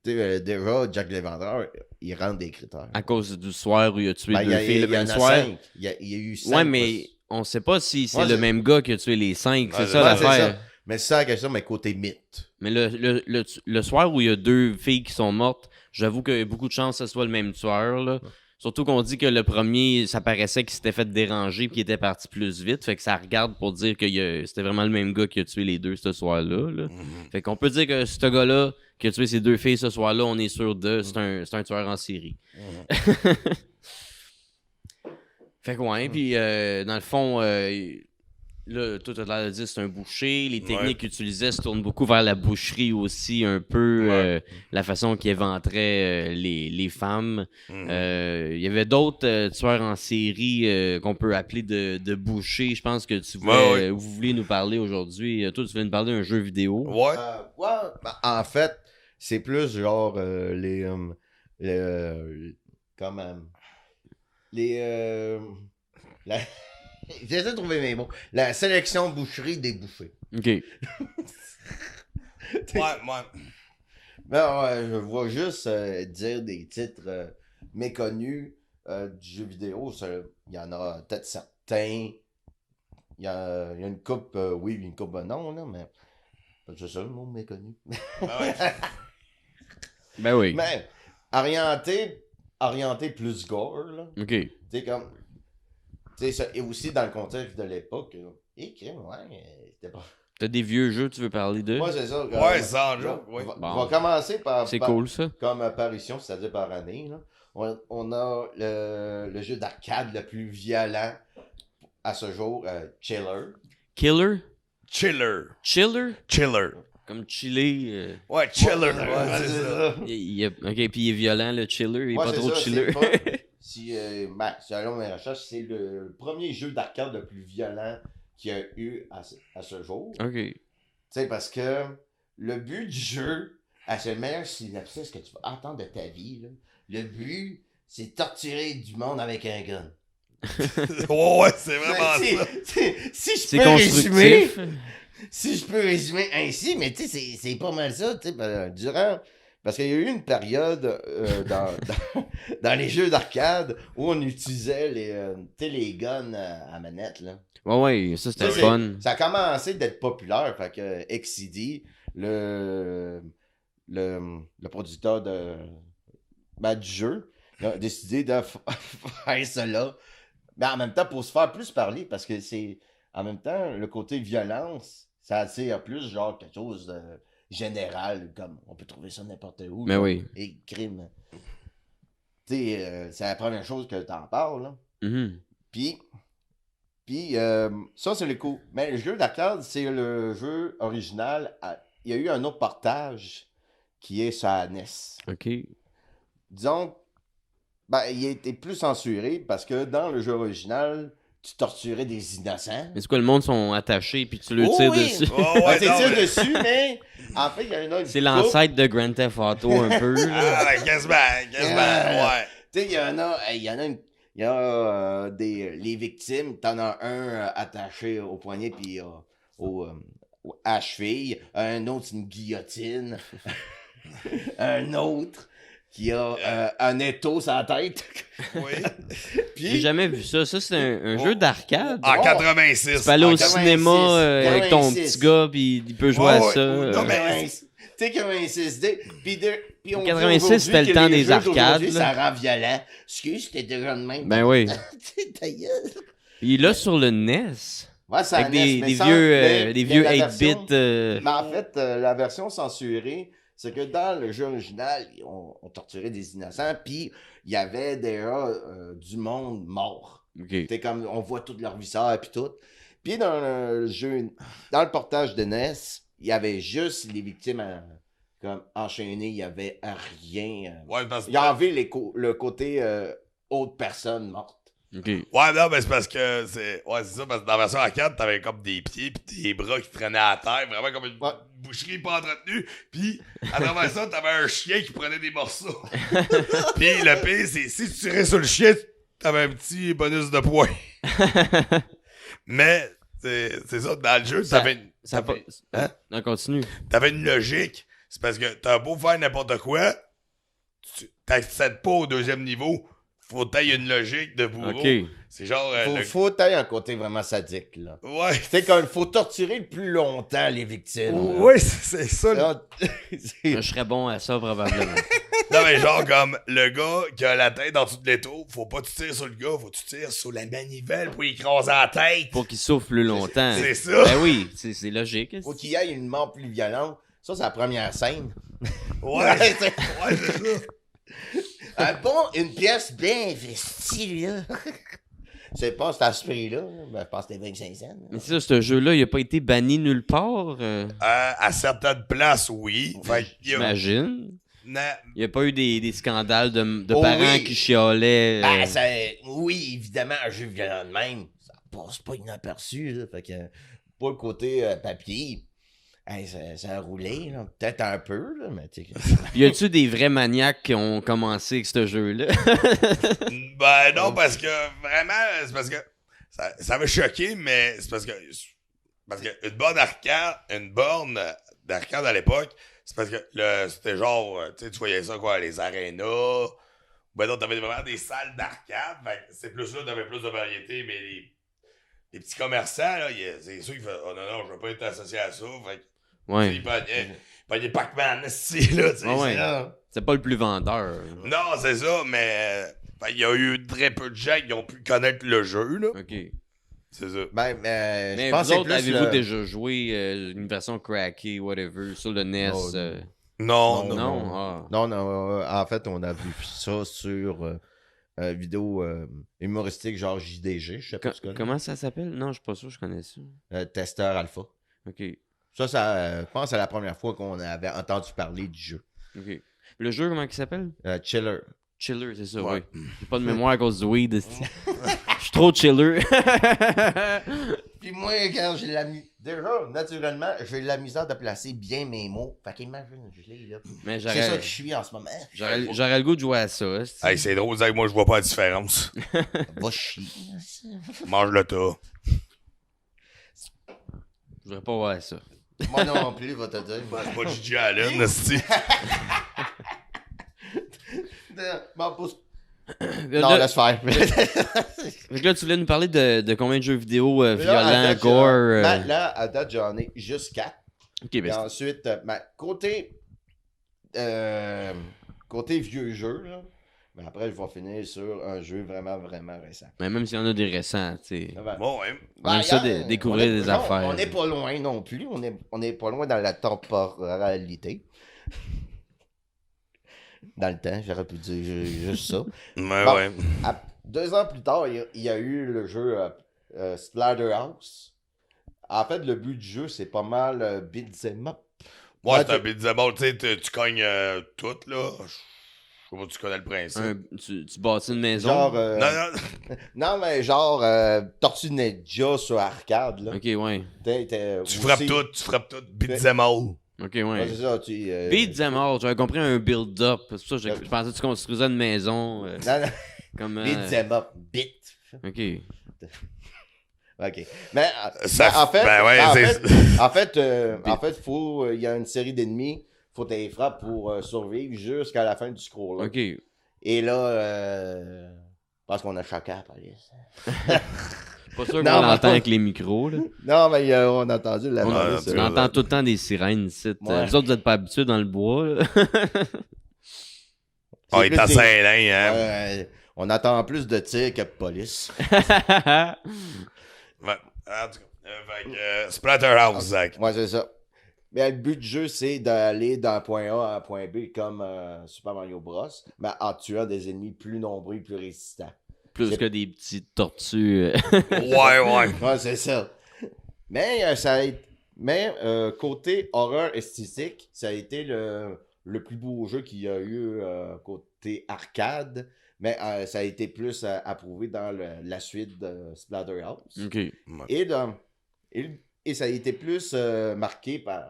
Déjà, Jack l'Éventreur, il rentre des critères. À cause du soir où il a tué Ben, deux filles le il y en même a soir. 5. Il y a eu 5. Ouais, mais on sait pas si c'est Ouais, le c'est- même gars qui a tué les 5. C'est Ouais, ça Ouais, c'est l'affaire. ça. Mais c'est ça la question, mais côté mythe. Mais le soir où il y a 2 filles qui sont mortes, j'avoue qu'il y a beaucoup de chances que ce soit le même tueur. Là. Surtout qu'on dit que le premier, ça paraissait qu'il s'était fait déranger et qu'il était parti plus vite. Fait que ça regarde pour dire que c'était vraiment le même gars qui a tué les 2 ce soir-là. Là. Fait qu'on peut dire que ce gars-là qui a tué ces 2 filles ce soir-là, on est sûr de, c'est un tueur en série. Fait que ouais, puis dans le fond, là, tout a l'air de dire que c'est un boucher. Les techniques qu'il utilisait se tournent beaucoup vers la boucherie aussi, un peu la façon qu'il éventrait les femmes. Il y avait d'autres tueurs en série qu'on peut appeler de bouchers. Je pense que tu voulais, vous vouliez nous parler aujourd'hui. Toi, tu voulais nous parler d'un jeu vidéo. Ouais. Ouais, ben, en fait, c'est plus genre j'essaie de trouver mes mots. La sélection boucherie des bouchers. OK. Ouais. Ben, ouais, je vois juste dire des titres méconnus du jeu vidéo. Il y en a peut-être certains. Il y a une coupe, oui, une coupe non, là, mais c'est ça le mot méconnu. Ben oui. Mais orienté plus gore, là. OK. Tu sais, comme. sais, ça, et aussi dans le contexte de l'époque, c'était pas... T'as des vieux jeux, tu veux parler d'eux? Ouais, c'est ça. Ouais, sans joke, ouais. On va commencer par... C'est par- cool, ça. Comme apparition, c'est-à-dire par année, là. On a le jeu d'arcade le plus violent à ce jour, Chiller. Killer? Chiller. Chiller? Chiller. Comme chiller. Ouais, chiller. Ouais, c'est ça. Ok, puis il est violent, le chiller. Il est Ouais, pas c'est trop ça, chiller. c'est pas- Si, selon mes recherches, c'est le premier jeu d'arcade le plus violent qu'il y a eu à ce jour. Ok. Tu sais, parce que le but du jeu, c'est le meilleur synopsis que tu vas entendre de ta vie, là. Le but, c'est torturer du monde avec un gun. Ouais, c'est vraiment Si- ça. si je C'est peux résumer, constructif. si je peux résumer ainsi, mais tu sais, c'est pas mal ça, tu sais, parce qu'il y a eu une période dans les jeux d'arcade où on utilisait les guns à manette, là. Ouais, ça c'était Ça, c'est- fun. Ça a commencé d'être populaire, fait que XCD, le producteur du jeu, a décidé de faire cela. Mais en même temps, pour se faire plus parler, parce que c'est, en même temps, le côté violence, ça attire plus genre quelque chose de général, comme on peut trouver ça n'importe où. Mais là. oui. Et crime. Tu sais, c'est la première chose que t'en parles, là. Mhm. Puis ça, c'est le coup. Mais le jeu d'arcade, c'est le jeu original. Il y a eu un autre portage qui est sur la NES. Ok. Disons, il a été plus censuré parce que dans le jeu original, tu torturais des innocents. Mais c'est quoi, le monde sont attachés puis tu le Oh tires oui! dessus? Oh, ouais, Tu non, tires mais- dessus, mais en fait, il y en a une C'est couple. l'ancêtre de Grand Theft Auto un peu. Là. Ah, ben, quasiment, ouais. Tu sais, il y a les victimes, t'en as un attaché au poignet puis à la cheville, un autre c'est une guillotine, un autre qui a un étau sur la tête. Oui. J'ai Puis jamais vu ça. Ça, c'est un jeu d'arcade. En Oh. 86. Tu peux aller au 86, cinéma avec ton 86. petit gars puis il peut jouer à Ouais, ça. ouais. Non, mais- tu sais 86D, puis on dit 86, aujourd'hui c'était le que temps les des jeux arcades, d'aujourd'hui, là. ça rend violent. Excuse, c'était déjà de même. Ben oui. Ta gueule. Il est là sur le NES. Ouais, ça Avec NES, mais des sans- vieux, mais- des mais vieux la 8-bits. version- Mais en fait, la version censurée, c'est que dans le jeu original, on torturait des innocents, puis il y avait déjà du monde mort. Ok. C'était comme, on voit tout leur visage, puis tout. Puis dans le jeu, dans le portage de NES, il y avait juste les victimes comme enchaînées, il y avait rien. Ouais, parce que. Il y avait le côté autre personne morte. Ok. Ouais, non, mais c'est parce que c'est. Ouais, c'est ça, parce que dans la version arcade, t'avais comme des pieds pis des bras qui traînaient à terre, vraiment comme une Ouais. boucherie pas entretenue. Puis à travers ça, t'avais un chien qui prenait des morceaux. Puis le pire, c'est si tu tirais sur le chien, t'avais un petit bonus de points. Mais c'est ça, dans le jeu, Ça- t'avais une, Ça t'avais- pas... Hein? Non, continue. t'avais une logique. C'est parce que t'as beau faire n'importe quoi, tu t'accèdes pas au deuxième niveau. Faut que t'aies une logique de bourreau. Ok. C'est genre. Faut tailler un côté vraiment sadique, là. Ouais. C'est comme, faut torturer le plus longtemps les victimes. là. Oui, c'est ça. Là, Je serais bon à ça, probablement. Non, mais genre, comme le gars qui a la tête en dessous de l'étau, faut pas que tu tires sur le gars, faut que tu tires sur la manivelle pour y écraser la tête. Pour qu'il souffle plus longtemps. C'est ça. Ben oui, c'est logique. faut qu'il y ait une mort plus violente. Ça, c'est la première scène. Ouais, c'est- ouais, c'est ça. une pièce bien investie, là. C'est pas à ce prix-là. Ben, je pense que c'était 25 cents. Mais c'est ça, ce jeu-là, il a pas été banni nulle part. À certaines places, oui. Fait qu'il y a- J'imagine. Na- Il n'y a pas eu des scandales de Oh parents oui. qui chiolaient. Oui, évidemment, un jeu violent de même, ça passe pas inaperçu. Là, fait que, pas le côté papier. Hey, ça a roulé, là. Peut-être un peu, là, mais tu sais. Y a-tu des vrais maniaques qui ont commencé avec ce jeu-là? Ben non, parce que vraiment, c'est parce que ça m'a choqué, mais c'est parce que une borne d'arcade à l'époque, c'est parce que c'était genre, tu voyais ça quoi, les arénas. Ben non, t'avais vraiment des salles d'arcade, fait que c'est plus là, t'avais plus de variété, mais les petits commerçants, là, c'est sûr qu'ils faisaient, oh non, je veux pas être associé à ça, fait que Ouais. ils pognaient Pac-Man, là, tu sais. Ouais, ouais. là. C'est pas le plus vendeur. Non, c'est ça, mais Il y a eu très peu de gens qui ont pu connaître le jeu, là. Ok. C'est ça. Mais je pense vous que autres, c'est plus avez-vous déjà joué une version crackée, whatever, sur le NES? Non. Non? Ah. Non, en fait, on a vu ça sur vidéo humoristique, genre JDG, je sais pas ce que Comment ça s'appelle? Non, je suis pas sûr, je connais ça. Testeur Alpha. Ok. Ça, je pense que c'est la première fois qu'on avait entendu parler du jeu. Ok. Le jeu, comment il s'appelle? Chiller. Chiller, c'est ça, Ouais. oui. J'ai pas de mémoire à cause du weed. Je suis trop chiller. Puis moi, quand j'ai déjà, naturellement, j'ai la misère de placer bien mes mots. Fait qu'imagine, je l'ai là. Mais C'est ça que je suis en ce moment. j'aurais le goût de jouer à ça. Hey, c'est drôle, Zach, moi je vois pas la différence. Va chier. Mange le tas. Je voudrais pas voir ça. Moi non plus, va te dire. C'est pas Gigi Allen, esti. M'en pousse. Non, Non, laisse faire. Fait que là, tu voulais nous parler de combien de jeux vidéo Là, à violents, date, gore. Là, à date, j'en ai juste 4. Ok, Et ben ensuite, côté vieux jeu, là, mais après, je vais finir sur un jeu vraiment, vraiment récent. mais même s'il y en a des récents, tu sais. Bon, ouais. On aime ça regarde, découvrir des affaires. On n'est pas loin non plus. On est pas loin dans la temporalité. Dans le temps, j'aurais pu dire juste ça. Ouais, Bon. ouais. 2 ans plus tard, il y a eu le jeu Splatterhouse. En fait, le but du jeu, c'est pas mal beat'em up. Ouais, c'est un beat'em up, tu sais, tu cognes tout, là. Je sais pas si tu connais le principe. Tu bâtis une maison. Genre. Non. Non, mais genre Tortue Ninja sur arcade. Là. Ok, ouais. Tu frappes tout, beat'em up. Ok, Ouais, ouais. c'est ça, Beat them all, j'avais compris un build-up. C'est pour ça que je pensais que tu construisais une maison. Non, non. Comme. Beat'em up. Bit. Ok. Ok. Mais Ça, en fait, ben ouais, en fait, il y a une série d'ennemis. Faut que tu les frappes pour survivre jusqu'à la fin du scroll. Ok. Et là, parce qu'on a choqué à la police. Pas sûr qu'on Non, mais l'entend on- avec les micros, là. Non, mais on a entendu la police. On entend tout le temps des sirènes ici. Ouais. Vous autres, vous êtes pas habitués dans le bois, là. On est plus à des- Saint-Lin, hein. On attend plus de tirs que de police. Ouais. En tout cas, fait que, Splatterhouse, Zach. Ouais, c'est ça. Mais le but du jeu, c'est d'aller d'un point A à un point B comme Super Mario Bros. Mais en tuant des ennemis plus nombreux et plus résistants. Plus que des petites tortues. Ouais. Ouais, c'est ça. Mais, côté horreur esthétique, ça a été le plus beau jeu qu'il y a eu côté arcade. Mais ça a été plus approuvé dans la suite de Splatterhouse. Ok. Et ça a été plus marqué par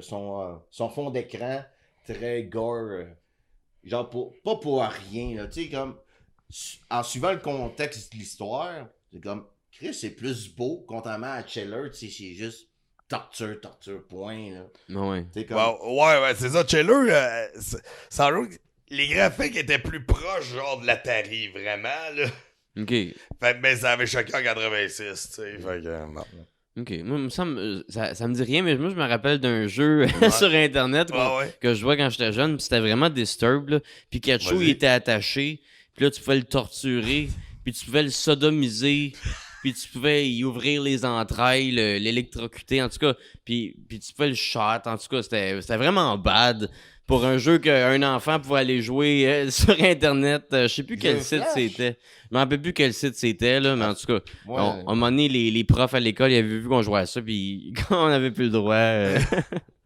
son fond d'écran très gore. Genre, pas pour rien. Là, tu sais, comme, en suivant le contexte de l'histoire, c'est comme, Chris, c'est plus beau, contrairement à Chiller, tu sais, c'est juste torture, point. Là. Ouais. Tu sais, comme, Ouais, c'est ça. Chiller, sans doute, les graphiques étaient plus proches, genre, de l'Atari, vraiment, là. Ok. Fait, mais ça avait choqué en 86, tu sais. Fait que, non. Ok. Moi, ça me dit rien, mais moi, je me rappelle d'un jeu sur Internet Ouais. que je jouais quand j'étais jeune, puis c'était vraiment Disturbed, là. Pikachu, Vas-y. il était attaché, puis là, tu pouvais le torturer, puis tu pouvais le sodomiser, puis tu pouvais y ouvrir les entrailles, l'électrocuter, en tout cas, puis tu pouvais le shot, en tout cas, c'était vraiment bad. Pour un jeu qu'un enfant pouvait aller jouer sur Internet, je sais plus quel Jeu site Flash. c'était. Je me rappelle plus quel site c'était, là, mais en tout cas, ouais. à un moment donné, les profs à l'école, ils avaient vu qu'on jouait à ça, puis quand on avait plus le droit.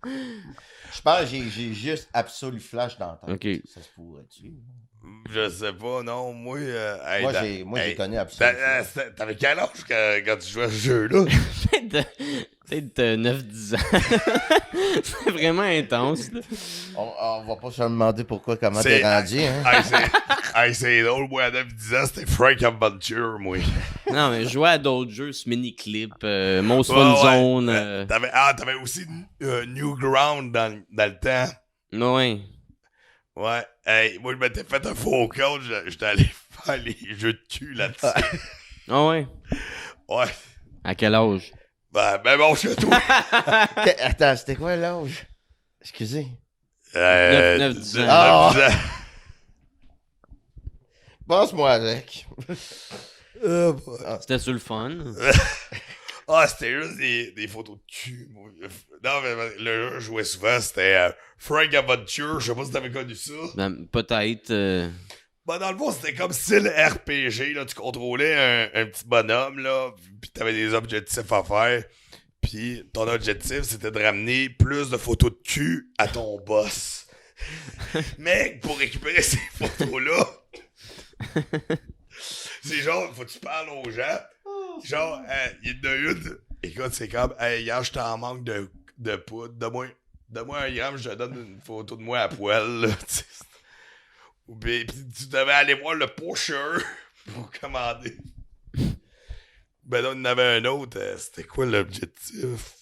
Je pense que j'ai juste Absolu Flash dans le temps. Ok. Ça se pourrait-tu? Je sais pas, non. Moi, hey, Moi, j'ai hey, connu Absolu Flash. T'avais quel âge quand tu jouais à ce jeu-là? Peut-être 9-10 ans. C'est vraiment intense, là. On va pas se demander comment C'est- t'es rendu, hein? C'est drôle, moi, à 9-10 ans, c'était Frank Adventure, moi. Non, mais je jouais à d'autres jeux, ce mini-clip, Most Fun Zone. T'avais aussi Newground dans le temps. Ouais. Ouais. Hey, moi, je m'étais fait un faux compte, j'étais allé faire les jeux de cul là-dessus. Ah ouais. Ouais. À quel âge? Ben bon, chez toi. Attends, c'était quoi l'âge? Excusez. 9-10 ans. Ah! Passe-moi avec. C'était sur le fun. Ah, c'était juste des photos de cul. Moi. Non, mais le jeu que je jouais souvent, c'était Frank Adventure. Je sais pas si t'avais connu ça. Ben, peut-être. Ben, dans le fond, c'était comme style RPG. Là. Tu contrôlais un petit bonhomme, là, puis t'avais des objectifs à faire. Puis ton objectif, c'était de ramener plus de photos de cul à ton boss. Mais pour récupérer ces photos-là, c'est genre, faut que tu parles aux gens. Genre, il y en a une. Écoute, c'est comme, hey, hier, j'étais en manque de poudre. Donne-moi 1 gramme, je te donne une photo de moi à poil. Là, puis tu devais aller voir le pusher pour commander. Ben là, on en avait un autre. C'était quoi l'objectif?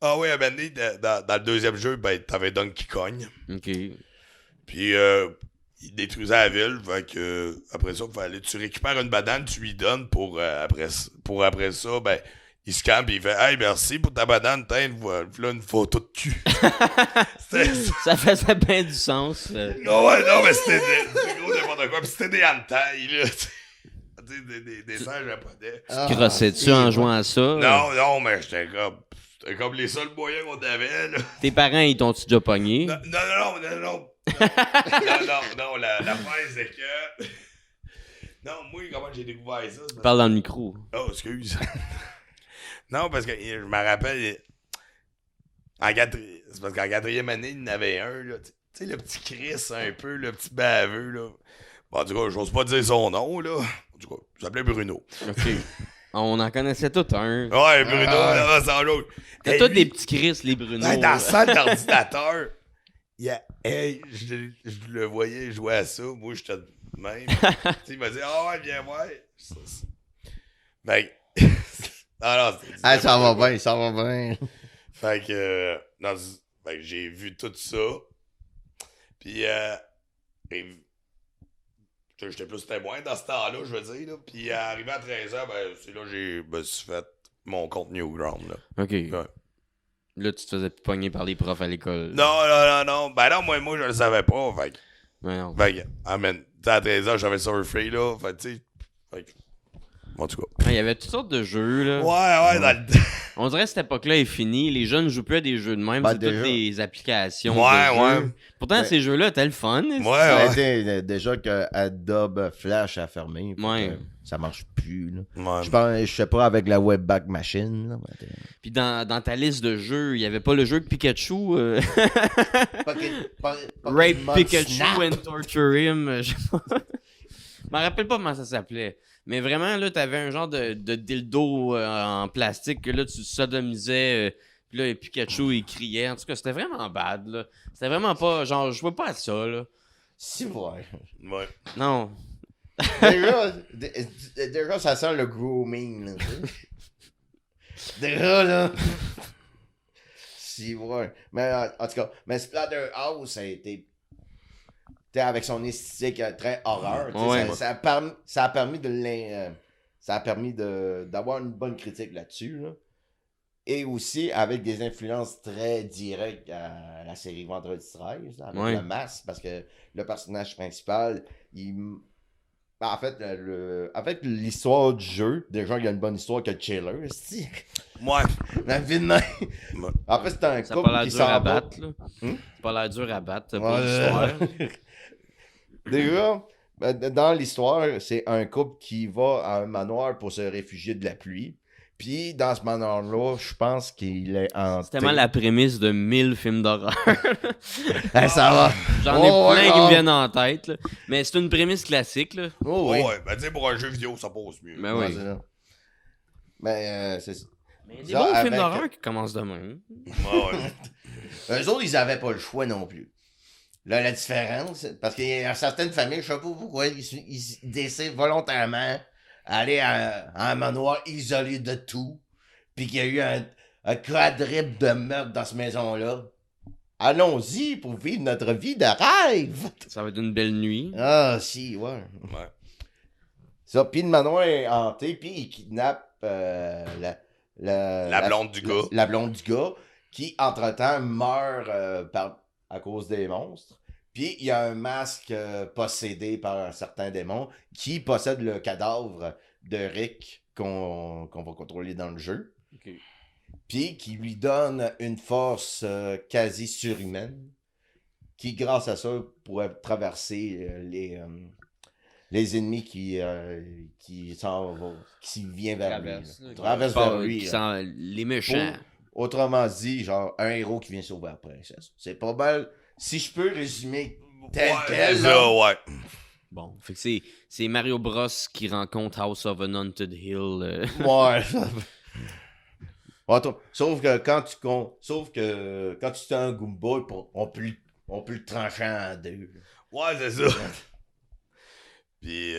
Ah oui, à un moment donné, dans le deuxième jeu, ben, t'avais Donkey Kong. Ok. Puis, il détruisait la ville. Fait que, après ça, tu récupères une banane, tu lui donnes pour après ça, ben, il se calme pis il fait hey, merci pour ta banane, tiens, voilà une photo de cul. Ça faisait bien du sens. Non, ouais, non, mais c'était gros n'importe quoi. Pis c'était des hentai, là. Des dessins japonais. Tu crossais-tu en jouant à ça? Non, mais c'était comme les seuls moyens qu'on avait, là. Tes parents, ils t'ont-tu déjà pogné? Non. Non, l'affaire, c'est que... Non, moi, comment j'ai découvert ça? Parle dans le micro. Oh, excuse. Non, parce que je me rappelle... C'est parce qu'en 4e année, il y en avait un, là. Tu sais, le petit Chris, un peu, le petit baveux, là. Bon, en tout cas, j'ose pas dire son nom, là. En tout cas, il s'appelait Bruno. OK. On en connaissait tout un. Ouais, Bruno, sans l'autre. T'as tous des petits Chris, les Bruno. Ouais, dans la salle d'ordinateur, je le voyais jouer à ça. Moi, j'étais de même. Il m'a dit, ouais, viens voir. Ben, non, Ça va bien, ça va bien. Fait que, j'ai vu tout ça. Puis, j'étais plus témoin dans ce temps-là, je veux dire. Là. Puis, arrivé à 13h, ben, c'est là que je me suis fait mon compte Newground. Là. OK. Ouais. Là, tu te faisais pogner par les profs à l'école. Non. Ben non, moi, je le savais pas. Fait que, Ouais, non. à 13h, j'avais surfé, là. Fait tu sais. En tout cas. Il y avait toutes sortes de jeux, là. Ouais, dans le... On dirait que cette époque-là est finie. Les jeunes jouent plus à des jeux de même. Ben, c'est déjà. toutes des applications. Ouais. de jeux. Pourtant, ces jeux-là étaient le fun. Ça a Ouais. été déjà que Adobe Flash a fermé. Ouais. Ça marche plus. Là. Ouais. Je sais pas avec la Webback Machine. Là, Puis dans ta liste de jeux, il n'y avait pas le jeu de Pikachu. Rape Pikachu and Torture Him. Je sais pas. Je me rappelle pas comment ça s'appelait. Mais vraiment, là, t'avais un genre de dildo en plastique que là, tu sodomisais. Puis là, Pikachu, il criait. En tout cas, c'était vraiment bad, là. C'était vraiment pas... Genre, je jouais pas à ça, là. Si, ouais. Ouais. Non. Déjà, ça sent le grooming. Là, déjà, là. Si, ouais. Mais en tout cas, mais Splatterhouse, ça a été. Avec son esthétique très horreur. Ouais. Ça a permis d'avoir une bonne critique là-dessus. Là. Et aussi avec des influences très directes à la série Vendredi 13, là, avec le masque, parce que le personnage principal, en fait, l'histoire du jeu, déjà, il y a une bonne histoire que Chiller, c'est Ouais. En fait, c'est un Ça couple a pas l'air qui dur s'en à va. battre, là. Ça pas l'air dur à battre pour Ouais. l'histoire. Déjà, dans l'histoire, c'est un couple qui va à un manoir pour se réfugier de la pluie. Puis, dans ce manoir-là, je pense qu'il est hanté. C'est tellement la prémisse de 1000 films d'horreur. Ça va. J'en ai plein qui me viennent en tête, là. Mais c'est une prémisse classique, là. Oh, oui. Ouais, ben tu sais, pour un jeu vidéo, ça passe mieux. Ben Ouais, oui. c'est ça. Mais c'est ça. Mais il y a des Ça, bons films avec- d'horreur qui commencent demain. Ouais. Eux autres, ils avaient pas le choix non plus. Là, la différence, parce qu'il y a certaines familles, je sais pas pourquoi, ils décident volontairement d'aller à un manoir isolé de tout, puis qu'il y a eu un quadruple de meurtres dans cette maison-là. Allons-y pour vivre notre vie de rêve! Ça va être une belle nuit. Ah, si, ouais. Ouais. Ça, puis le manoir est hanté, puis il kidnappe La blonde du gars. La blonde du gars, qui, entre-temps, meurt à cause des monstres. Puis il y a un masque possédé par un certain démon qui possède le cadavre de Rick qu'on va contrôler dans le jeu. Ok. Puis qui lui donne une force quasi surhumaine qui, grâce à ça, pourrait traverser les ennemis qui viennent vers lui. Traverse vers lui. Les méchants. Autrement dit, genre, un héros qui vient sauver la princesse. C'est pas mal. Si je peux résumer tel quel. C'est ça, ouais. Bon, fait que c'est Mario Bros qui rencontre House of an Haunted Hill. Ouais. Sauf que quand tu t'es un Goomba, on peut le trancher en deux. Ouais, c'est ça. Puis,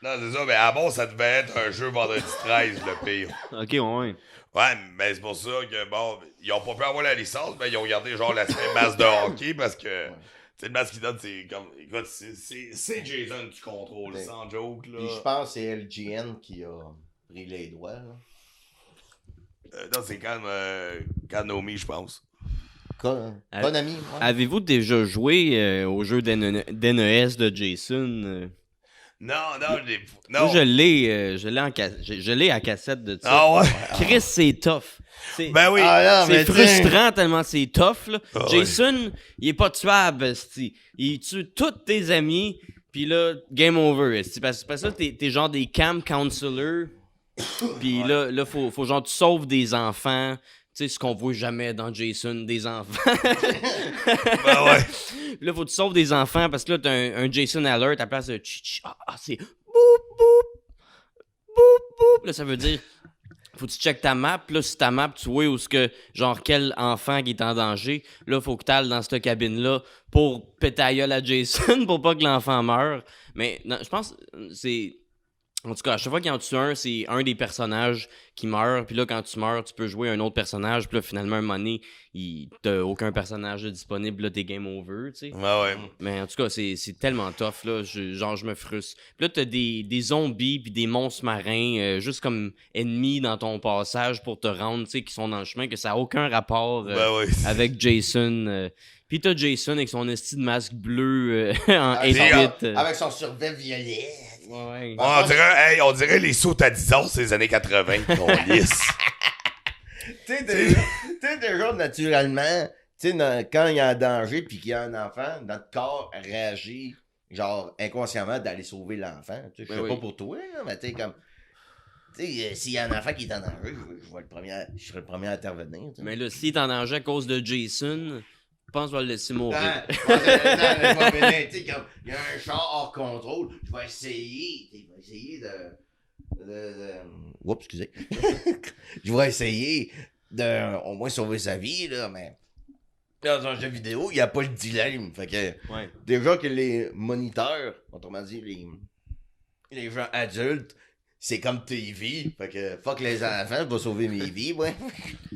non, c'est ça, mais avant, ça devait être un jeu vendredi 13, le pire. Ok, ouais. Ouais, mais c'est pour ça que, bon, ils ont pas pu avoir la licence, mais ils ont gardé, genre, l'aspect masse de hockey, parce que, tu sais, le masque qu'ils donnent, c'est comme, écoute, c'est Jason qui contrôle, Ouais. sans joke, là. Puis je pense que c'est LGN qui a pris les doigts. Là. Non, c'est Kanomi, je pense. Konami. Ouais. Avez-vous déjà joué au jeu d'NES de Jason? Non. Moi, je l'ai à cassette de ça. Ah ouais? Chris, c'est tough. Ben oui. Ah, non, C'est mais frustrant tellement c'est tough. Là. Ah, Jason, il est pas tuable. esti. Il tue tous tes amis. Puis là, game over. esti. Parce que ça, t'es genre des camp counselors. Puis là, faut genre tu sauves des enfants. Tu sais, ce qu'on voit jamais dans Jason, des enfants. Ben ouais. Là, faut que tu sauves des enfants parce que là, t'as un Jason alert à la place de c'est boop, boop, boop, boop. Là, ça veut dire, faut que tu checkes ta map. Là, sur ta map, tu vois où ce que, genre, quel enfant qui est en danger. Là, faut que tu ailles dans cette cabine-là pour péter la gueule à Jason pour pas que l'enfant meure. Mais non, je pense que c'est... En tout cas, à chaque fois qu'il en tue un, c'est un des personnages qui meurt. Puis là, quand tu meurs, tu peux jouer un autre personnage. Puis là, finalement, un moment donné, t'as aucun personnage disponible. Là, t'es game over, tu sais. Ouais. Mais en tout cas, c'est tellement tough, là. Je me frustre. Puis là, t'as des zombies puis des monstres marins juste comme ennemis dans ton passage pour te rendre, tu sais, qui sont dans le chemin, que ça n'a aucun rapport Ben oui. avec Jason. Puis t'as Jason avec son esti de masque bleu en Avec 8-bit. avec son survêt violet. Ouais. On dirait les sauts à 10 ans, c'est les années 80 qu'on lisse. Tu sais, déjà, naturellement, tu sais, quand il y a un danger puis qu'il y a un enfant, notre corps réagit, genre, inconsciemment d'aller sauver l'enfant. Tu sais, je sais pas pour toi, là, mais tu sais, comme... Tu sais, s'il y a un enfant qui est en danger, je serai le premier à intervenir. T'sais. Mais là, s'il est en danger à cause de Jason, je pense que je vais le laisser mourir. Tu sais, comme, il y a un char hors contrôle, je vais essayer Oups, excusez. Je vais essayer de au moins sauver sa vie, là, mais dans un jeu vidéo, il n'y a pas le dilemme. Fait que Ouais. déjà que les moniteurs, autrement dit les gens adultes, c'est comme TV. Fait que fuck les enfants, je vais sauver mes vies, ouais.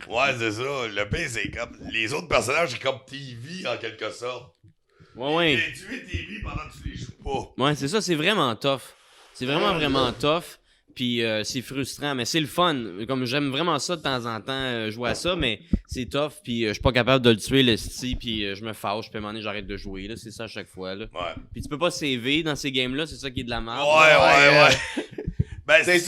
Ouais, c'est ça. Le pire, c'est comme. Les autres personnages, c'est comme TV en quelque sorte. Ouais. Tu tues TV pendant que tu les joues pas. Ouais, c'est ça, c'est vraiment tough. C'est vraiment tough. Puis c'est frustrant, mais c'est le fun. Comme j'aime vraiment ça de temps en temps, jouer à ça, mais c'est tough. Puis je suis pas capable de le tuer, le style. Puis je me fâche. Puis à un moment donné, j'arrête de jouer. Là, c'est ça à chaque fois. Là. Ouais. Puis tu peux pas saver dans ces games-là, c'est ça qui est de la merde. Ouais. Ben, C'est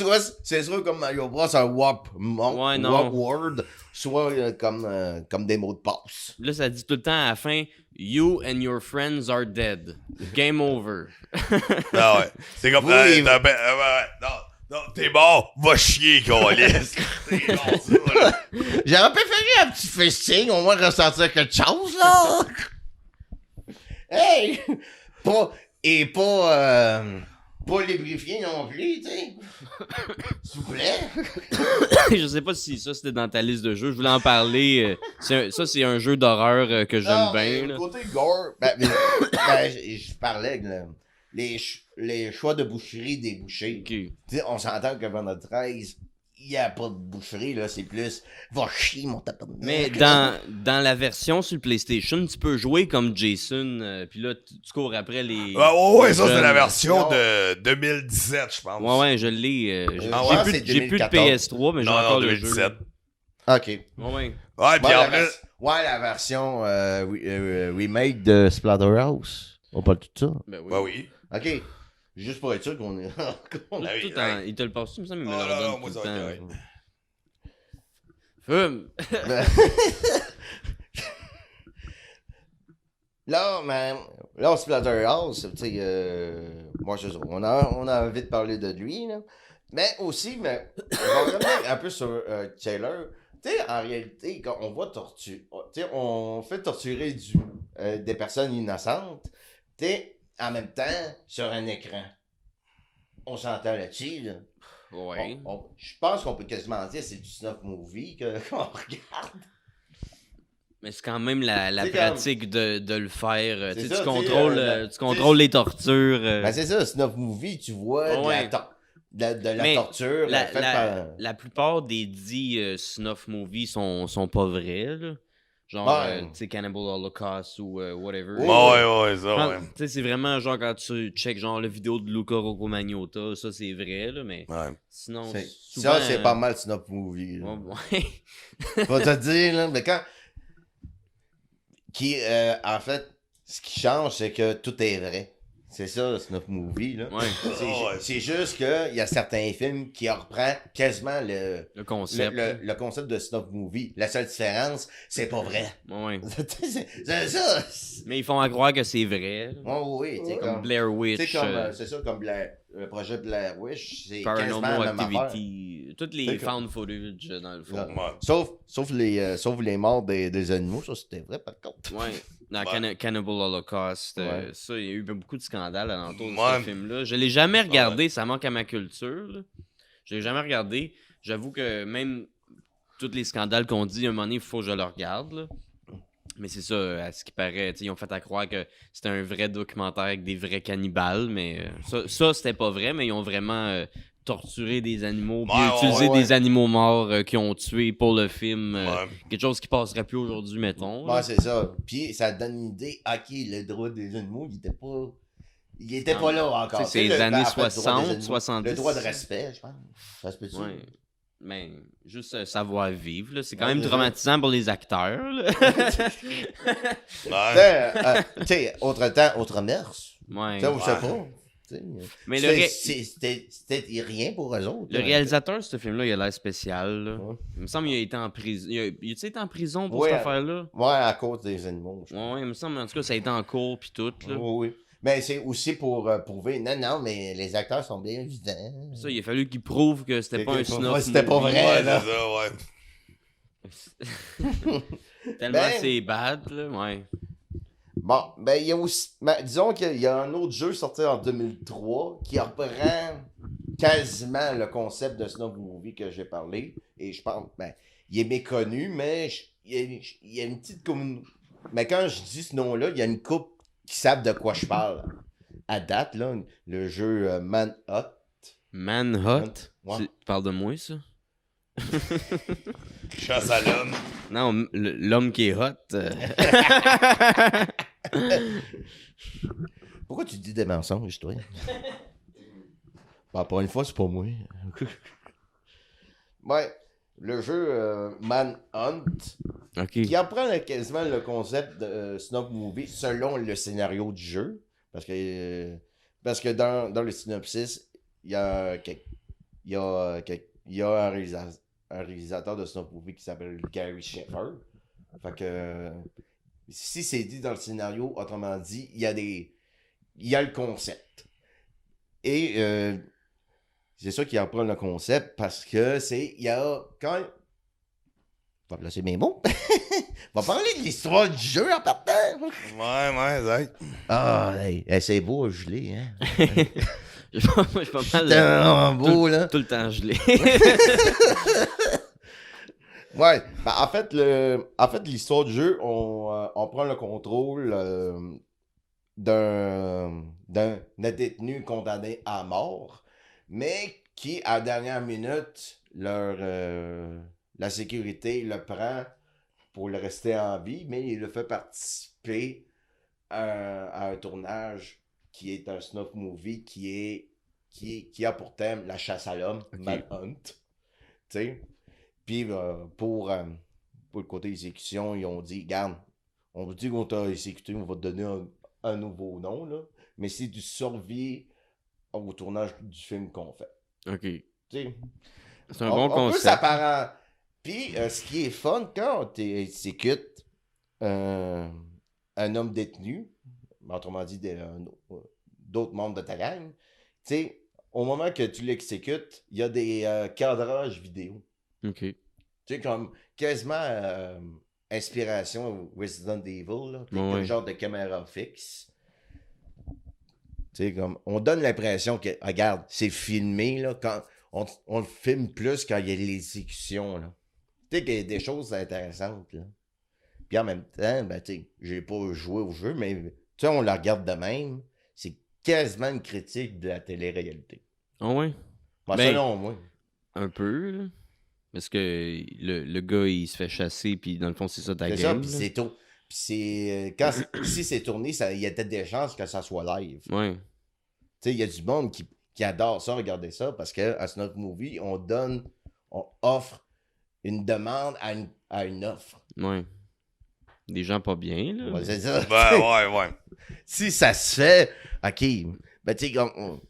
soit comme Mario Bros, un warp word, soit comme des mots de passe. Là, ça dit tout le temps à la fin, You and your friends are dead. Game over. non, ouais. C'est comme. Oui, Non, t'es mort, va chier, câlisse. C'est genre ça, là. J'aurais préféré un petit festing, au moins ressentir quelque chose, là. Hey! Pas lubrifié non plus, tu sais. S'il vous plaît. Je sais pas si ça c'était dans ta liste de jeux. Je voulais en parler. C'est un jeu d'horreur que j'aime bien. Là. Côté gore, je parlais de les choix de boucherie des bouchers. Ok. Tu sais, on s'entend que pendant 13, il n'y a pas de boucherie, là, c'est plus va chier mon tapin. Mais dans la version sur le PlayStation, tu peux jouer comme Jason, puis là, tu cours après les. Ouais, ça, c'est la jeunes. version de 2017, je pense. Ouais, je l'ai. c'est J'ai plus de 2014. PS3, mais j'ai Non, encore le 2017. jeu. Ok. Ouais. Ouais, puis en plus, Ouais, la version remake de Splatterhouse. On parle de tout ça. Ben oui. Ben oui. Ok. Juste pour être sûr qu'on est. Tout, Ah oui, tout le temps. Il te le passe, il me semble, il me Oh, le non, redonne non, moi, tout ça le va être temps. correct. Fume! Ben- Là, man, là, Splatterhouse, tu sais, moi, je sais, on a envie de parler de lui, là. Mais aussi, mais, on va revenir un peu sur Taylor. Tu sais, en réalité, quand on voit torturer, tu sais, on fait torturer des personnes innocentes, tu sais, en même temps, sur un écran. On s'entend là-dessus, là. Ouais. Je pense qu'on peut quasiment dire que c'est du snuff movie qu'on regarde. Mais c'est quand même la C'est pratique de le faire. C'est Tu sais, ça, tu tu sais, contrôles, tu contrôles les tortures. Ben, c'est ça, snuff movie, tu vois de Ouais. la Mais torture la, faite la, par. la plupart des dits snuff movies sont pas vrais, là. Genre, Ouais. tu sais, Cannibal Holocaust ou whatever. Ouais, Ouais, ça, Quand- ouais. Tu sais, c'est vraiment genre quand tu check genre la vidéo de Luca Rocco-Magnotta, ça c'est vrai, là, mais Ouais. sinon, Ça, c'est pas mal snuff movie. Là. Ouais. Faut te dire, là, mais quand. En fait, ce qui change, c'est que tout est vrai. C'est ça, snuff movie, là. Ouais, C'est juste qu'il y a certains films qui reprennent quasiment le concept. le concept de snuff movie. La seule différence, c'est pas vrai. Ouais. c'est ça. Mais ils font à croire que c'est vrai. là. Oh, oui, tu sais, Comme Blair Witch, tu sais, c'est ça, comme le projet Blair Witch, c'est quasiment Paranormal la même affaire. Activity, toutes les C'est comme- found footage dans le fond. Ouais. Sauf les morts des animaux, ça c'était vrai par contre. Ouais. Dans Cannibal Holocaust, Ouais. ça, il y a eu beaucoup de scandales alentour de Ouais. ce film-là. Je l'ai jamais regardé, ça manque à ma culture. Là. Je l'ai jamais regardé. J'avoue que même tous les scandales qu'on dit, à un moment donné, il faut que je le regarde. Là. Mais c'est ça, à ce qui paraît, ils ont fait à croire que c'était un vrai documentaire avec des vrais cannibales, mais ça c'était pas vrai, mais ils ont vraiment torturé des animaux, puis Ouais, utilisé ouais. des animaux morts qu'ils ont tués pour le film. Ouais. Quelque chose qui passerait plus aujourd'hui, mettons. Ouais, là. c'est ça. Puis ça donne une idée, ok, le droit des animaux, il était pas là encore. Tu sais, c'est Tu les sais, années en fait, le droit des 60, animaux, 70. Le droit de respect, je pense. Ça se peut-tu? Ouais. Mais juste savoir vivre, là, c'est quand Ouais, même c'est traumatisant pour les acteurs. Là. Ouais. Tu sais, autre temps, autre mœurs. Ouais. Ça, on sait Ouais. pas. Tu sais, Mais le, ré- c'était rien pour eux autres. le là. réalisateur de ce film-là, il a l'air spécial. Là. Ouais. Il me semble qu'il a été en prison. Il a été en prison pour Ouais. cette affaire-là? Ouais, à cause des animaux. Je pense. Ouais, il me semble, en tout cas, ça a été en cours puis tout. Là. Oui, oui. Mais c'est aussi pour prouver, non, mais les acteurs sont bien évidents. Ça, il a fallu qu'il prouve que c'était pas un snuff. Ouais, c'était pas movie. vrai. Ouais, là. c'est ça, ouais. Tellement Ben- c'est bad, là. Ouais. Bon, ben, il y a aussi. Ben, disons qu'il y a un autre jeu sorti en 2003 qui reprend quasiment le concept de Snuff Movie que j'ai parlé. Et je pense, ben, il est méconnu, mais il y a une petite communauté. Mais quand je dis ce nom-là, il y a une couple qui savent de quoi je parle. À date, là, le jeu Manhunt. Manhunt. Ouais. Tu parles de moi, ça? Chasse à l'homme. Non, l'homme qui est hot. Pourquoi tu dis des mensonges, toi? Ben, pour une fois, c'est pas moi. Ouais, le jeu Manhunt, Ok. qui apprend quasiment le concept de Snuff Movie selon le scénario du jeu. Parce que dans le synopsis, il y a un réalisateur de Snuff Movie qui s'appelle Gary Sheffer. Fait que si c'est dit dans le scénario, autrement dit, il y a le concept. Et c'est ça qui apprend le concept parce que il y a quand va placer mes mots. Va parler de l'histoire du jeu en partant. Ouais, Zach. Ah, hey, c'est beau à geler, hein. Je suis pas C'est mal. tellement beau, là. Tout le temps gelé. Ouais, ben, en fait, l'histoire du jeu, on prend le contrôle d'un détenu condamné à mort, mais qui, à la dernière minute, la sécurité le prend pour le rester en vie, mais il le fait participer à un tournage qui est un snuff movie qui a pour thème la chasse à l'homme, Ok. Manhunt. Tu sais? Puis pour pour le côté exécution, ils ont dit, regarde, on vous dit qu'on t'a exécuté, on va te donner un nouveau nom, là. Mais c'est du survie au tournage du film qu'on fait. OK. Tu sais, C'est un bon on peut concept. s'apparenter. Puis, ce qui est fun, quand tu exécutes un homme détenu, autrement dit, d'autres membres de ta gang, tu sais, au moment que tu l'exécutes, il y a des cadrages vidéo. OK. Tu sais, comme quasiment inspiration Resident Evil, là. T'es Ouais. un genre de caméra fixe. Tu sais, comme, on donne l'impression que, regarde, c'est filmé, là, quand on le filme plus quand il y a l'exécution, là. Tu sais qu'il y a des choses intéressantes, là. Puis en même temps, ben, tu sais, j'ai pas joué au jeu, mais, tu sais, on la regarde de même. C'est quasiment une critique de la télé-réalité. Ah ouais? Ben, Ben, selon moi. Un peu, là. Parce que le gars, il se fait chasser, puis dans le fond, c'est ça ta C'est ça, game. puis là. c'est tout. Puis c'est... si c'est tourné, il y a peut-être des chances que ça soit live. Ouais. Tu sais, il y a du monde qui adore ça, regarder ça, parce que à Snuff Movie, on offre une demande à une offre. Ouais. Des gens pas bien, là. Ouais, c'est ça. Ouais. Si ça se fait, ok. Ben, tu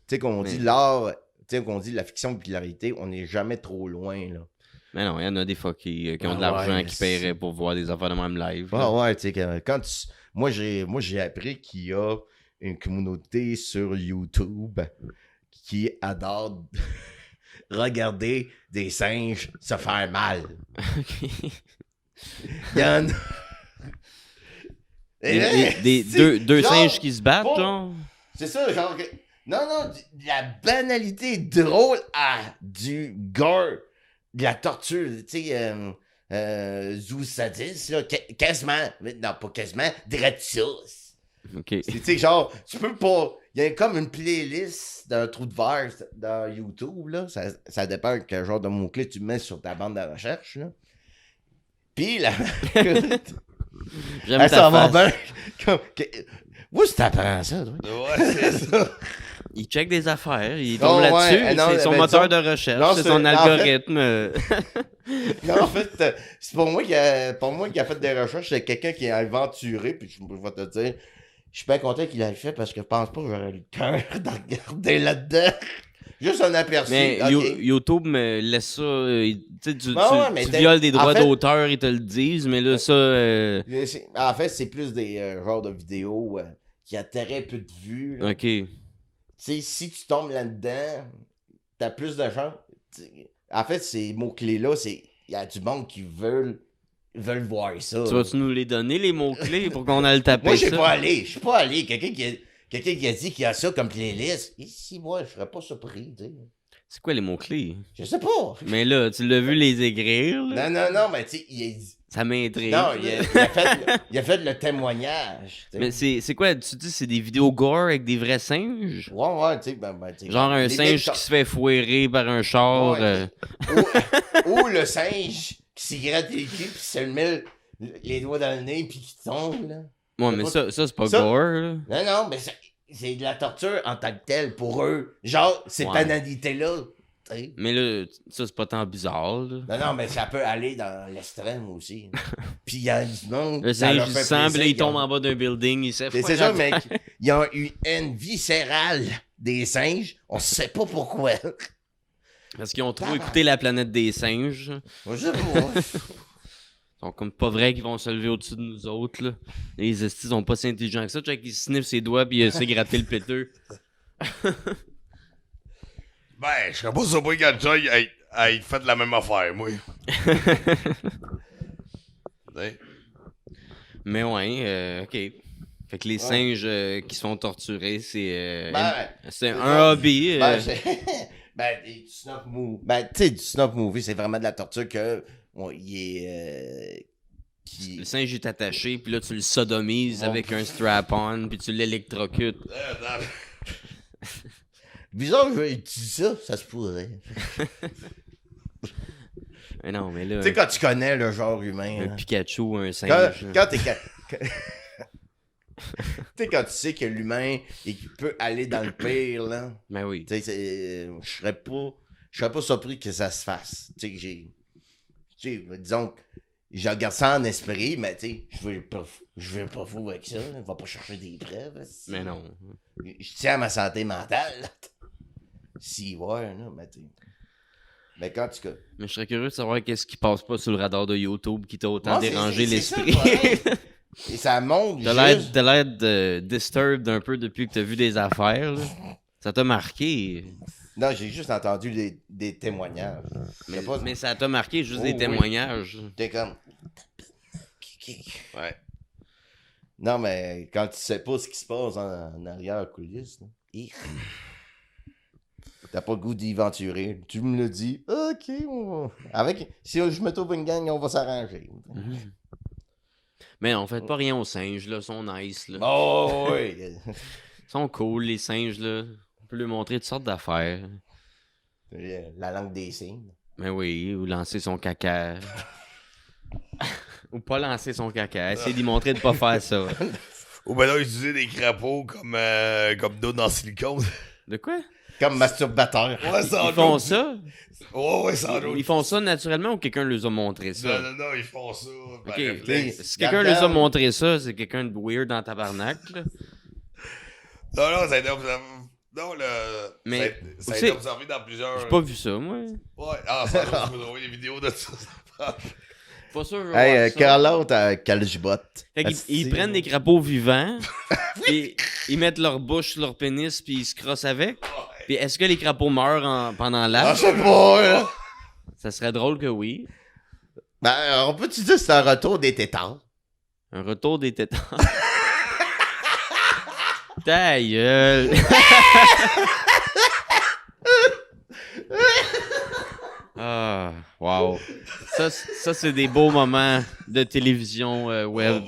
sais, qu'on dit l'art, tu sais, qu'on dit la fiction et la réalité, on n'est jamais trop loin, là. Mais non, il y en a des fuckés qui ont Ah de l'argent ouais, qui paieraient pour voir des affaires de même live. Ah là. ouais, tu sais, quand moi, j'ai appris qu'il y a une communauté sur YouTube qui adore regarder des singes se faire mal. OK. Il y en a... Deux genre, singes qui se battent, bon, genre? C'est ça, genre... Non, la banalité drôle du gore, de la torture, tu sais, Zoo Sadis, là, quasiment, non, pas quasiment, Dratus. OK. Tu sais, genre, tu peux pas... Il y a comme une playlist d'un trou de verre dans YouTube, là. Ça dépend quel genre de mots-clés tu mets sur ta bande de recherche, là. Puis, la... J'aime Elle ta s'en va face. bien. Où est-ce que t'apprends ça, toi? Ouais, c'est ça. Il check des affaires, il Oh, tombe ouais, là-dessus, non, c'est son ben, moteur disons- de recherche, non, c'est c'est- son en fait- algorithme. Non, en fait, c'est pour moi qui a fait des recherches. C'est quelqu'un qui a aventuré, puis je vais te dire, je suis bien content qu'il l'ait fait parce que je pense pas que j'aurais le cœur de regarder là-dedans. Juste un aperçu. Mais ok. YouTube me laisse ça. Tu sais, tu Ouais, mais violes des en droits fait- d'auteur, ils te le disent, mais là, ça. En fait, c'est plus des genres de vidéos qui a très peu de vues. Là. Ok. Tu sais, si tu tombes là-dedans, t'as plus de chance. En fait, ces mots-clés-là, il y a du monde qui veulent voir ça. Tu vas-tu nous les donner, les mots-clés, pour qu'on aille le taper Moi, ça? je suis pas allé. Quelqu'un qui a dit qu'il y a ça comme playlist. Ici, moi, je serais pas surpris, tu sais. C'est quoi les mots-clés? Je sais pas. Mais là, tu l'as vu les écrire, là? Non, mais tu sais, il Ça m'intrigue. non, il a fait le témoignage. tu sais. Mais c'est quoi? Tu dis c'est des vidéos gore avec des vrais singes? Ouais, tu sais, tu sais, Genre un les singe mecs qui se fait fouetter par un char. Ouais, ou le singe qui s'y gratte les pieds puis se met les doigts dans le nez puis qui tombe, là. Ouais, mais ça c'est pas Ça- gore, là. Non, mais c'est de la torture en tant que telle pour eux. Genre, ces Ouais. banalités-là. tu sais. Mais là, ça c'est pas tant bizarre, là. Non, mais ça peut aller dans l'extrême aussi. Puis il y a du monde. Le ça singe, leur il fait semble, plaisir, il tombe ils ont- en bas d'un building, il s'est C'est ça, mec. Ils ont eu une haine viscérale des singes. On sait pas pourquoi. Parce qu'ils ont trop écouté la planète des singes. Moi, je sais pas. Ils sont comme pas vrai qu'ils vont se lever au-dessus de nous autres, là. Les estis sont pas si intelligents que ça. Check, il sniffe ses doigts puis il s'est gratté le péteux. Ben, je serais pas surpris quand Joy ait fait la même affaire, moi. Ouais. Mais ouais, ok. Fait que les singes qui se font torturer, c'est Ben, c'est c'est un ça. hobby. Du snuff movie. Ben, tu sais, du snuff movie, c'est vraiment de la torture que. Il est. Le singe est attaché, puis là tu le sodomises Ouais. avec un strap-on, puis tu l'électrocutes. Bizarre que tu dis ça se pourrait. Mais non, mais là, Tu sais, quand tu connais le genre humain. un là. Pikachu, un singe. Quand t'es. Tu sais, quand tu sais que l'humain et qu'il peut aller dans le pire, là. Ben oui. Tu sais, je serais pas surpris que ça se fasse. Tu sais, disons, je regarde ça en esprit, mais tu sais, je veux pas fou avec ça. On va pas chercher des preuves. Mais non. Je tiens à ma santé mentale. Si, ouais, là, mais tu sais. Mais quand tu... Mais je serais curieux de savoir qu'est-ce qui passe pas sur le radar de YouTube qui t'a autant Moi, dérangé c'est ça, l'esprit. ouais. Et ça monte T'as l'air de disturbed un peu depuis que t'as vu des affaires. Là. Ça t'a marqué. Non, j'ai juste entendu des témoignages. Mais ça t'a marqué juste Oh, des oui. témoignages. T'es comme... Ouais. Non, mais quand tu sais pas ce qui se passe en arrière-coulisses, là, t'as pas le goût d'y venturer. Tu me le dis, ok, on va... Si je me trouve une gang, on va s'arranger. Mhm. Mais non, faites pas rien aux singes, là. Ils sont nice, là. Oh, oui. Ils sont cool, les singes, là. On peut leur montrer toutes sortes d'affaires. La langue des signes. Mais oui, ou lancer son caca. Ou pas lancer son caca. Essayer d'y montrer de pas faire ça. Ou ben là, utiliser des crapauds comme dos dans silicone. De quoi? Comme masturbateur. Ouais, sans Ils font doute. ça? Ouais, sans doute. Ils font ça naturellement ou quelqu'un leur a montré ça? Non, ils font ça. Ok, Ben, réflexe. si quelqu'un leur a montré ça, c'est quelqu'un de weird dans tabarnak, là. Non, ça a été observé. Non, Mais ça a aussi, été observé dans plusieurs. J'ai pas vu ça, moi. Ouais, ça, je peux trouver des vidéos de ça. Pas sûr que je vais Hey, voir ça. Carlotte à Caljbot. Fait qu'ils ils prennent des crapauds vivants, puis ils mettent leur bouche sur leur pénis, puis ils se crossent avec. Puis est-ce que les crapauds meurent pendant Ah, l'âge? je sais pas, là. Ça serait drôle que oui. Ben, on peut-tu dire que c'est un retour des tétards? Un retour des tétans. Ta gueule! Ah, wow. Ça c'est des beaux moments de télévision web.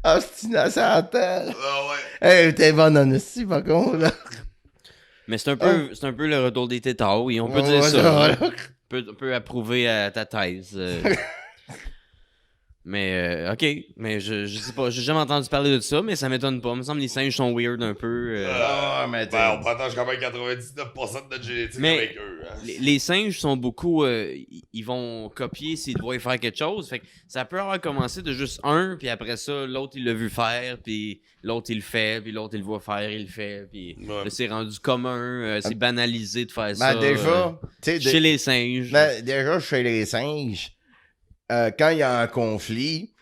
Ah, c'est innocente. Ah ouais. Hey, t'es bonne en esti, par contre, là. Mais c'est un peu le retour des tétards, oui, on peut Ouais, dire ça. va, là. On peut approuver ta thèse. Mais, ok. Mais je sais pas, j'ai jamais entendu parler de ça, mais ça m'étonne pas. Il me semble que les singes sont weird un peu. Ah, mais Ben, on partage quand même 99% de notre génétique Mais- avec eux. Hein. Les singes sont beaucoup. Ils vont copier s'ils doivent faire quelque chose. Fait que ça peut avoir commencé de juste un, puis après ça, l'autre il l'a vu faire, puis l'autre il le fait, puis l'autre il le voit faire, il le fait, puis Ouais. là, c'est rendu commun, c'est banalisé de faire ça. Ben, déjà, tu sais, chez les singes. ben, déjà, chez les singes, quand il y a un conflit,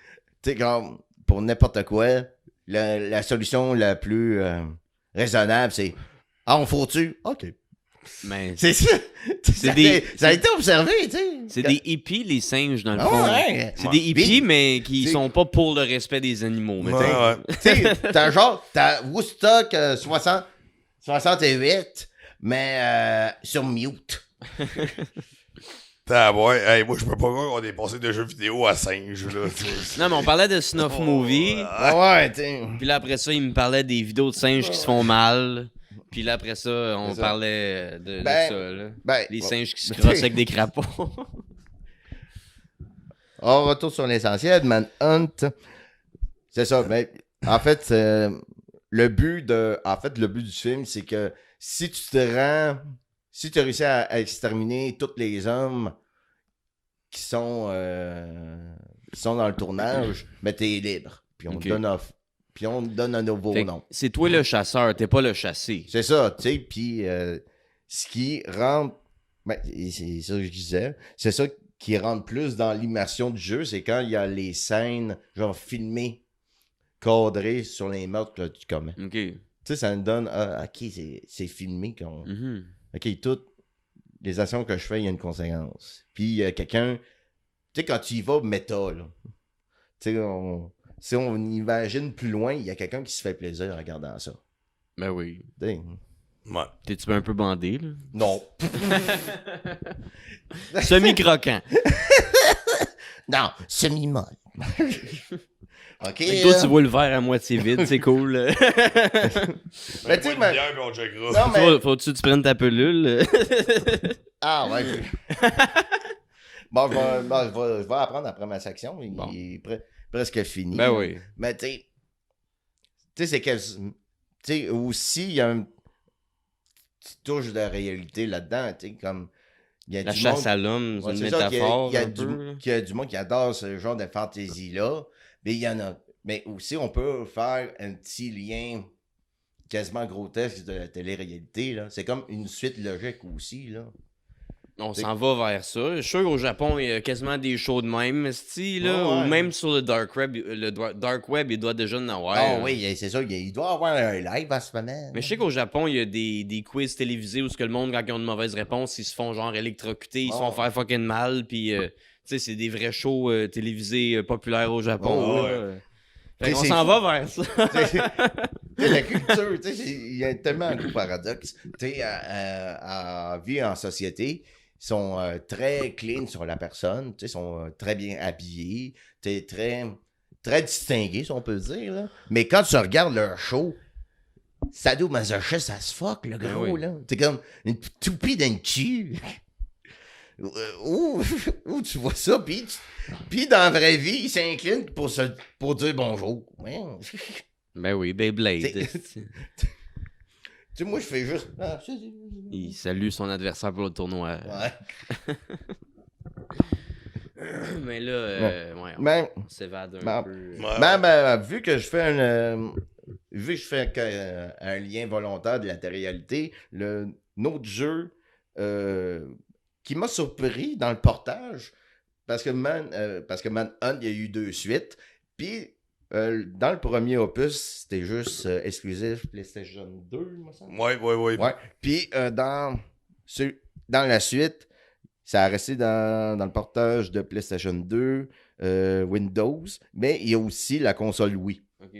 tu sais, comme pour n'importe quoi, la solution la plus raisonnable, c'est ah, on faut-tu? OK. Mais C'est ça. Ça, des- ça a été observé, tu sais. c'est des hippies, les singes, dans le Ah fond. ouais. C'est des hippies, Puis, mais qui t'sais- sont pas pour le respect des animaux. mettons. Ouais. tu sais, t'as Woodstock 68, mais sur mute. Ouais. Hey, moi, je peux pas croire qu'on est passé de jeux vidéo à singe, là. Non, mais on parlait de snuff movie. Ah ouais, tu sais. Puis là, après ça, il me parlait des vidéos de singes qui se font mal. Puis là, après ça, on C'est ça. parlait de Ben, ça, là. Ben, Les bon. singes qui se Mais crossent t'sais- avec des crapauds. On retourne sur l'essentiel, Manhunt. C'est ça, mais en fait, le but du film, c'est que si tu réussis à exterminer tous les hommes qui sont dans le tournage, ben t'es libre. Puis on Ok. te donne un nouveau Fait que nom. c'est toi le chasseur, t'es pas le chassé. C'est ça, tu sais, puis ce qui rentre, ben, c'est ça que je disais, c'est ça qui rentre plus dans l'immersion du jeu, c'est quand il y a les scènes, genre filmées, cadrées sur les meurtres que tu commets. OK. Tu sais, ça me donne, ok, c'est filmé, Mhm. ok, toutes les actions que je fais, il y a une conséquence. Puis il y a quelqu'un, tu sais, quand tu y vas méta, là, tu sais, si on imagine plus loin, il y a quelqu'un qui se fait plaisir en regardant ça. Ben oui. Tu sais, Ouais. T'es-tu un peu bandé, là? non. Semi-croquant. Non, semi-molle. OK. Fait que toi, tu vois le verre à moitié vide, c'est cool. Mais tu sais, Moi, une mais- bière, puis on checkera. Non, mais... Faut-tu que tu prennes ta pilule? Ah, ouais. Bon, je vais apprendre après ma section. Il Bon. est presque fini. Ben oui. Mais tu sais, c'est que... Tu sais, aussi, il y a une petite touche de réalité là-dedans. Tu sais, comme... Il y a La du chasse monde- à l'homme, c'est Ouais, une c'est ça, métaphore. qu'il y a un du, peu, là. qu'il y a du monde qui adore ce genre de fantaisie-là. Mais il y en a. Mais aussi, on peut faire un petit lien quasiment grotesque de la télé-réalité. Là. C'est comme une suite logique aussi. Là. On s'en va vers ça. Je suis sûr qu'au Japon, il y a quasiment des shows de même, style, là. Ouais. Ou même sur le dark web, il doit déjà en avoir. Ah oui, c'est ça. Il doit y avoir un live en ce moment. Mais je sais qu'au Japon, il y a des quiz télévisés où ce que le monde, quand ils ont une mauvaise réponse, ils se font genre électrocuter, ils se font Oh. faire fucking mal, puis tu sais, c'est des vrais shows télévisés populaires au Japon. Oh, là. Fait qu'on C'est s'en fou. va vers ça. Tu sais, la culture, tu sais, il y a tellement un gros paradoxe. Tu sais, à vie en société, ils sont très clean sur la personne, tu sais, ils sont très bien habillés, tu sais, très distingués, si on peut dire. Là. Mais quand tu regardes leur show, sadomasochiste, ça se fuck, le gros, oui. là. C'est comme une toupie d'un cul. Où tu vois ça, puis dans la vraie vie, il s'incline pour dire bonjour. Ouais. Ben oui, Beyblade. Tu sais, moi, je fais juste. Il salue son adversaire pour le tournoi. Ouais. Mais là, ouais, Ben, on s'évade un ben, peu. vu que je fais un lien volontaire de la réalité, notre jeu qui m'a surpris dans le portage, parce que Manhunt, il y a eu 2 suites, puis dans le premier opus, c'était juste exclusif PlayStation 2, il me semble. Ouais. Ouais. Puis dans la suite, ça a resté dans le portage de PlayStation 2, Windows, mais il y a aussi la console Wii, Ok.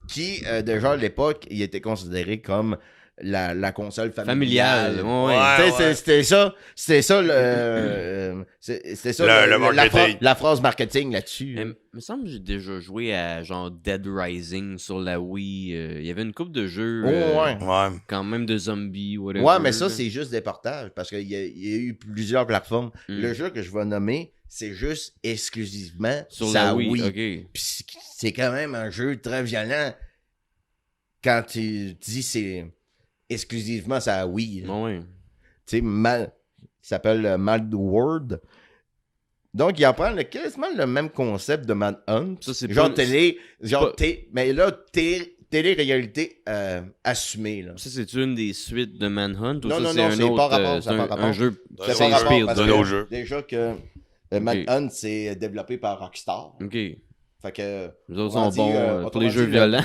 qui, déjà à l'époque, il était considéré comme la console Familiale, familiale. ouais. Tu sais, c'était ça Le marketing. la phrase marketing là-dessus. Il me semble que j'ai déjà joué à genre Dead Rising sur la Wii. Il y avait une couple de jeux Ouais. Ouais. quand même de zombies, whatever. Ouais, mais ça, là. c'est juste des portages parce qu'il y a eu plusieurs plateformes. Mm. Le jeu que je vais nommer, c'est juste exclusivement sur sa la Wii. Wii. Ok. Puis c'est quand même un jeu très violent quand tu dis c'est exclusivement sa Wii. là. Bon, ouais. Tu sais, il s'appelle Mad World. Donc, il apprend quasiment le même concept de Manhunt. Ça, c'est genre pas- télé, genre pas- mais là, télé-réalité assumée. Là. Ça, c'est une des suites de Manhunt ou Non, ça, non, c'est non, un c'est autre. pas rapport, C'est ça a pas rapport. un jeu C'est C'est qui pas rapport s'inspire parce d'un de. autre que jeu. déjà que Manhunt, c'est développé par Rockstar. Ok. Fait que, Les autres autrement sont bons dit, pour autrement les jeux dit, violents.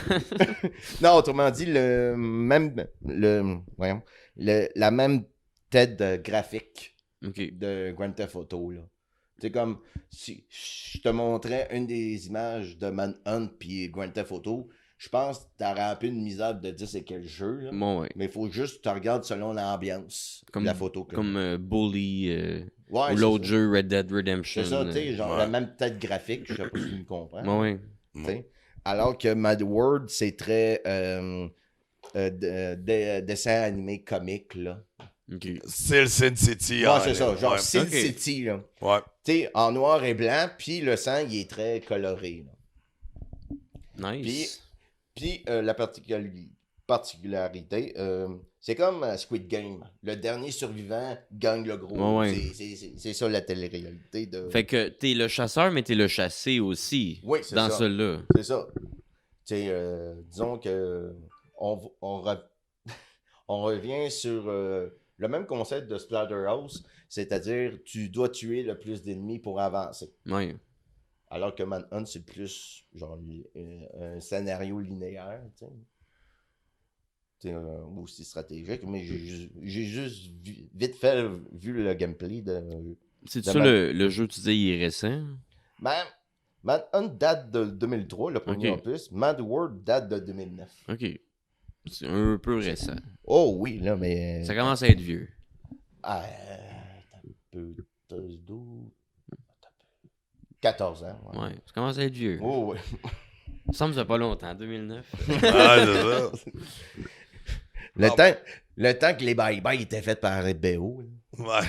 non, autrement dit, la même tête graphique Ok. de Grand Theft Auto, là. C'est comme si je te montrais une des images de Manhunt puis Grand Theft Auto, je pense que t'aurais un peu une misère de dire c'est quel jeu, là. Bon, ouais. Mais il faut juste que tu regardes selon l'ambiance Comme- de la photo. Comme Bully Ouais, ou c'est l'autre ça. jeu Red Dead Redemption. C'est ça, tu sais, genre Ouais. la même tête graphique, je sais pas si tu me comprends. Bon, ouais. Tu sais. Alors que Mad World, c'est très dessin animé comique, là. Ok. Style Sin City. Ouais, c'est ça, genre Ouais. Sin Ok. City, là. Ouais. Tu sais, en noir et blanc, puis le sang, il est très coloré, là. Nice. Puis la particularité, c'est comme Squid Game. Le dernier survivant gagne le gros. Ouais, ouais. C'est ça la télé-réalité de... Fait que t'es le chasseur, mais t'es le chassé aussi. Oui, c'est Dans ça. celui-là. C'est ça. Tu sais, disons que on revient sur le même concept de Splatterhouse, c'est-à-dire tu dois tuer le plus d'ennemis pour avancer. Ouais. Alors que Manhunt, c'est plus genre un scénario linéaire, tu sais. C'est aussi stratégique, mais j'ai juste vite fait vu le gameplay de... C'est De ça ma- le jeu, tu disais, il est récent? Manhunt date de 2003, le premier Ok. opus. Mad World date de 2009. Ok. C'est un peu récent. Oh oui, là, mais... Ça commence à être vieux. Ah, attends un peu, 12, 14 ans. Ouais. Ouais, ça commence à être vieux. Oh, ouais. Ça me semble que ça fait pas longtemps, 2009. Ah, c'est ça. Le temps que les bye-bye étaient faits par BO. Ouais.